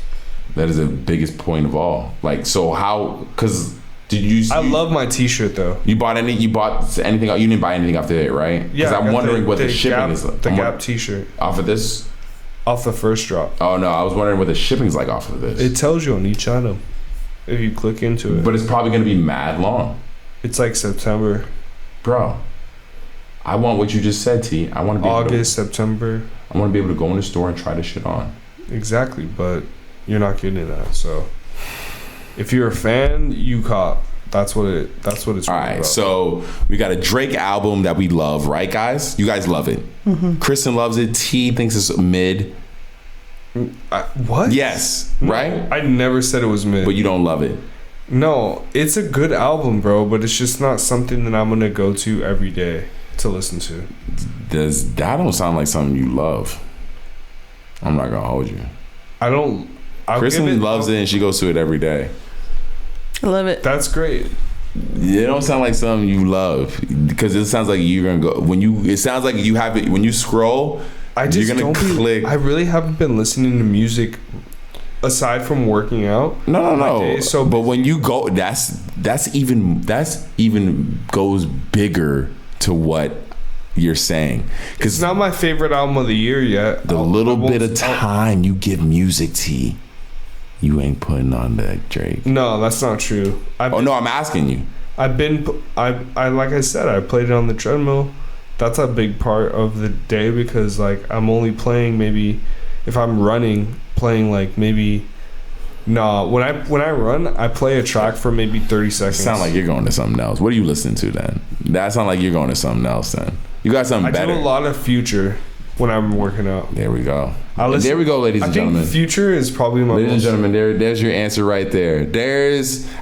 That is the biggest point of all. Like, so how? Because did you? I love my T-shirt though. You bought anything? You didn't buy anything after it, right? Yeah. Because I'm wondering what the shipping Gap, is like. The Gap T-shirt off of this. Off the first drop. Oh no, I was wondering what the shipping's like off of this. It tells you on each item if you click into it. But it's probably gonna be mad long. It's like September, bro. I want what you just said, T. I want to be August, September. I want to be able to go in the store and try this shit on. Exactly, but you're not getting that. So if you're a fan, you cop. That's what it's all right, about. So we got a Drake album that we love, right, guys? You guys love it. Mm-hmm. Kristen loves it. T thinks it's mid. What? Yes, right? I never said it was mid. But you don't love it. No, it's a good album, bro, but it's just not something that I'm going to go to every day to listen to. That don't sound like something you love. I'm not gonna hold you. Kristen loves it and she goes to it every day. I love it. That's great. It don't sound like something you love because it sounds like you're gonna go it sounds like you have it when you scroll. You're gonna click. I really haven't been listening to music aside from working out. No. But when you go, that's even goes bigger to what you're saying. It's not my favorite album of the year yet. The little bit of time you give music, T, you ain't putting on that Drake. No, that's not true. I'm asking you. I like I said, I played it on the treadmill. That's a big part of the day because like I'm only playing maybe if I'm running, playing like maybe. No, when I run, I play a track for maybe 30 seconds. Sound like you're going to something else. What are you listening to then? That sound like you're going to something else then. You got something better. I do a lot of Future when I'm working out. There we go. There we go, ladies and gentlemen. I think Future is probably my ladies and gentlemen, there's your answer right there.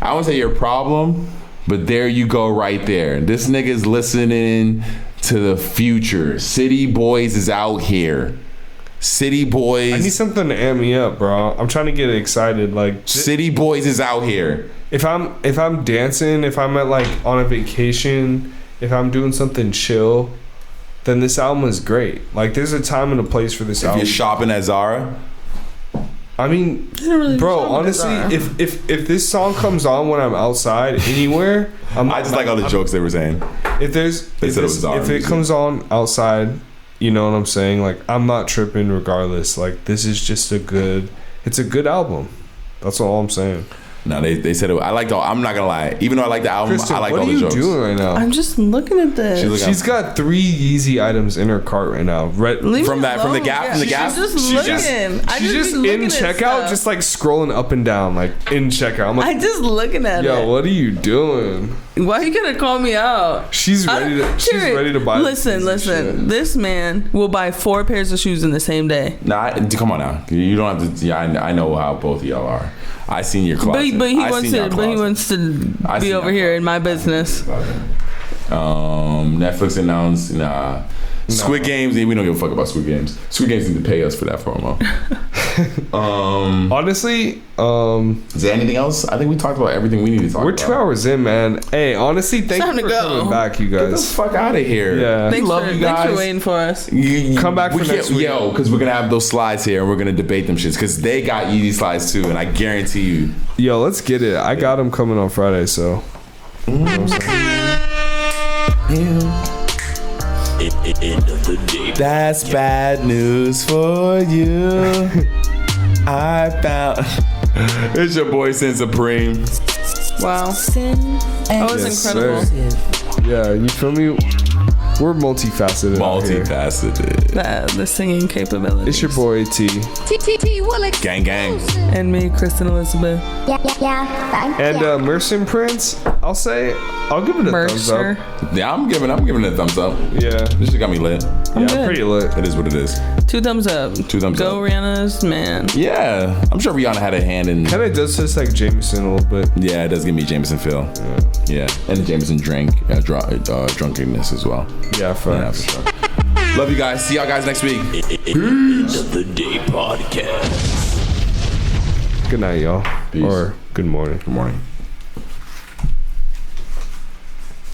I won't say your problem, but there you go right there. This nigga's listening to the Future. City Boys is out here. City Boys. I need something to amp me up, bro. I'm trying to get excited. Like City Boys is out here. If I'm dancing, if I'm at like on a vacation, if I'm doing something chill, then this album is great. Like there's a time and a place for this album. If you're shopping at Zara. I mean, really bro, honestly, if this song comes on when I'm outside anywhere, I just like all the jokes they were saying. If it comes on outside, you know what I'm saying? Like I'm not tripping regardless. Like this is just it's a good album. That's all I'm saying. No, they said it. I'm not gonna lie. Even though I like the album, Kristen, I like all the jokes. What are you doing right now? I'm just looking at this. She's got 3 Yeezy items in her cart right now. From the Gap. She's just in checkout, just like scrolling up and down, like in checkout. I'm like, I just looking at it. Yo, what are you doing? Why are you gonna call me out? She's ready to buy. Listen. This man will buy 4 pairs of shoes in the same day. Nah, come on now. You don't have to. Yeah, I know how both of y'all are. I seen your closet. But he wants to be over here in my business. Netflix announced Squid Games. We don't give a fuck about Squid Games. Squid Games need to pay us for that promo. Honestly, is there anything else? I think we talked about everything we need to talk about. We're 2 hours in, man. Hey, honestly, thank you for coming back, you guys. Get the fuck out of here. Yeah, thanks for waiting for us. Come back for next week, because we're gonna have those slides here and we're gonna debate them shits because they got Yeezy slides too, and I guarantee you. Yo, let's get it. I got them coming on Friday, so. End of the day. That's bad news for you. I found. It's your boy Sin Supreme. Wow. That was incredible. Sir. Yeah, you feel me? We're multifaceted. The singing capabilities. It's your boy T. Gang. And me, Kristen Elizabeth. Yeah. And Mercer Prince, I'll give it a thumbs up. Yeah, I'm giving it a thumbs up. Yeah. This shit got me lit. I'm pretty lit. It is what it is. 2 thumbs up. Go Rihanna's man. Yeah. I'm sure Rihanna had a hand in. Kind of does taste like Jameson a little bit. Yeah, it does give me Jameson feel. Yeah. And the Jameson drunkenness as well. Yeah, for sure. Love you guys. See y'all guys next week. End of the day podcast. Good night, y'all. Peace. Or good morning. Good morning.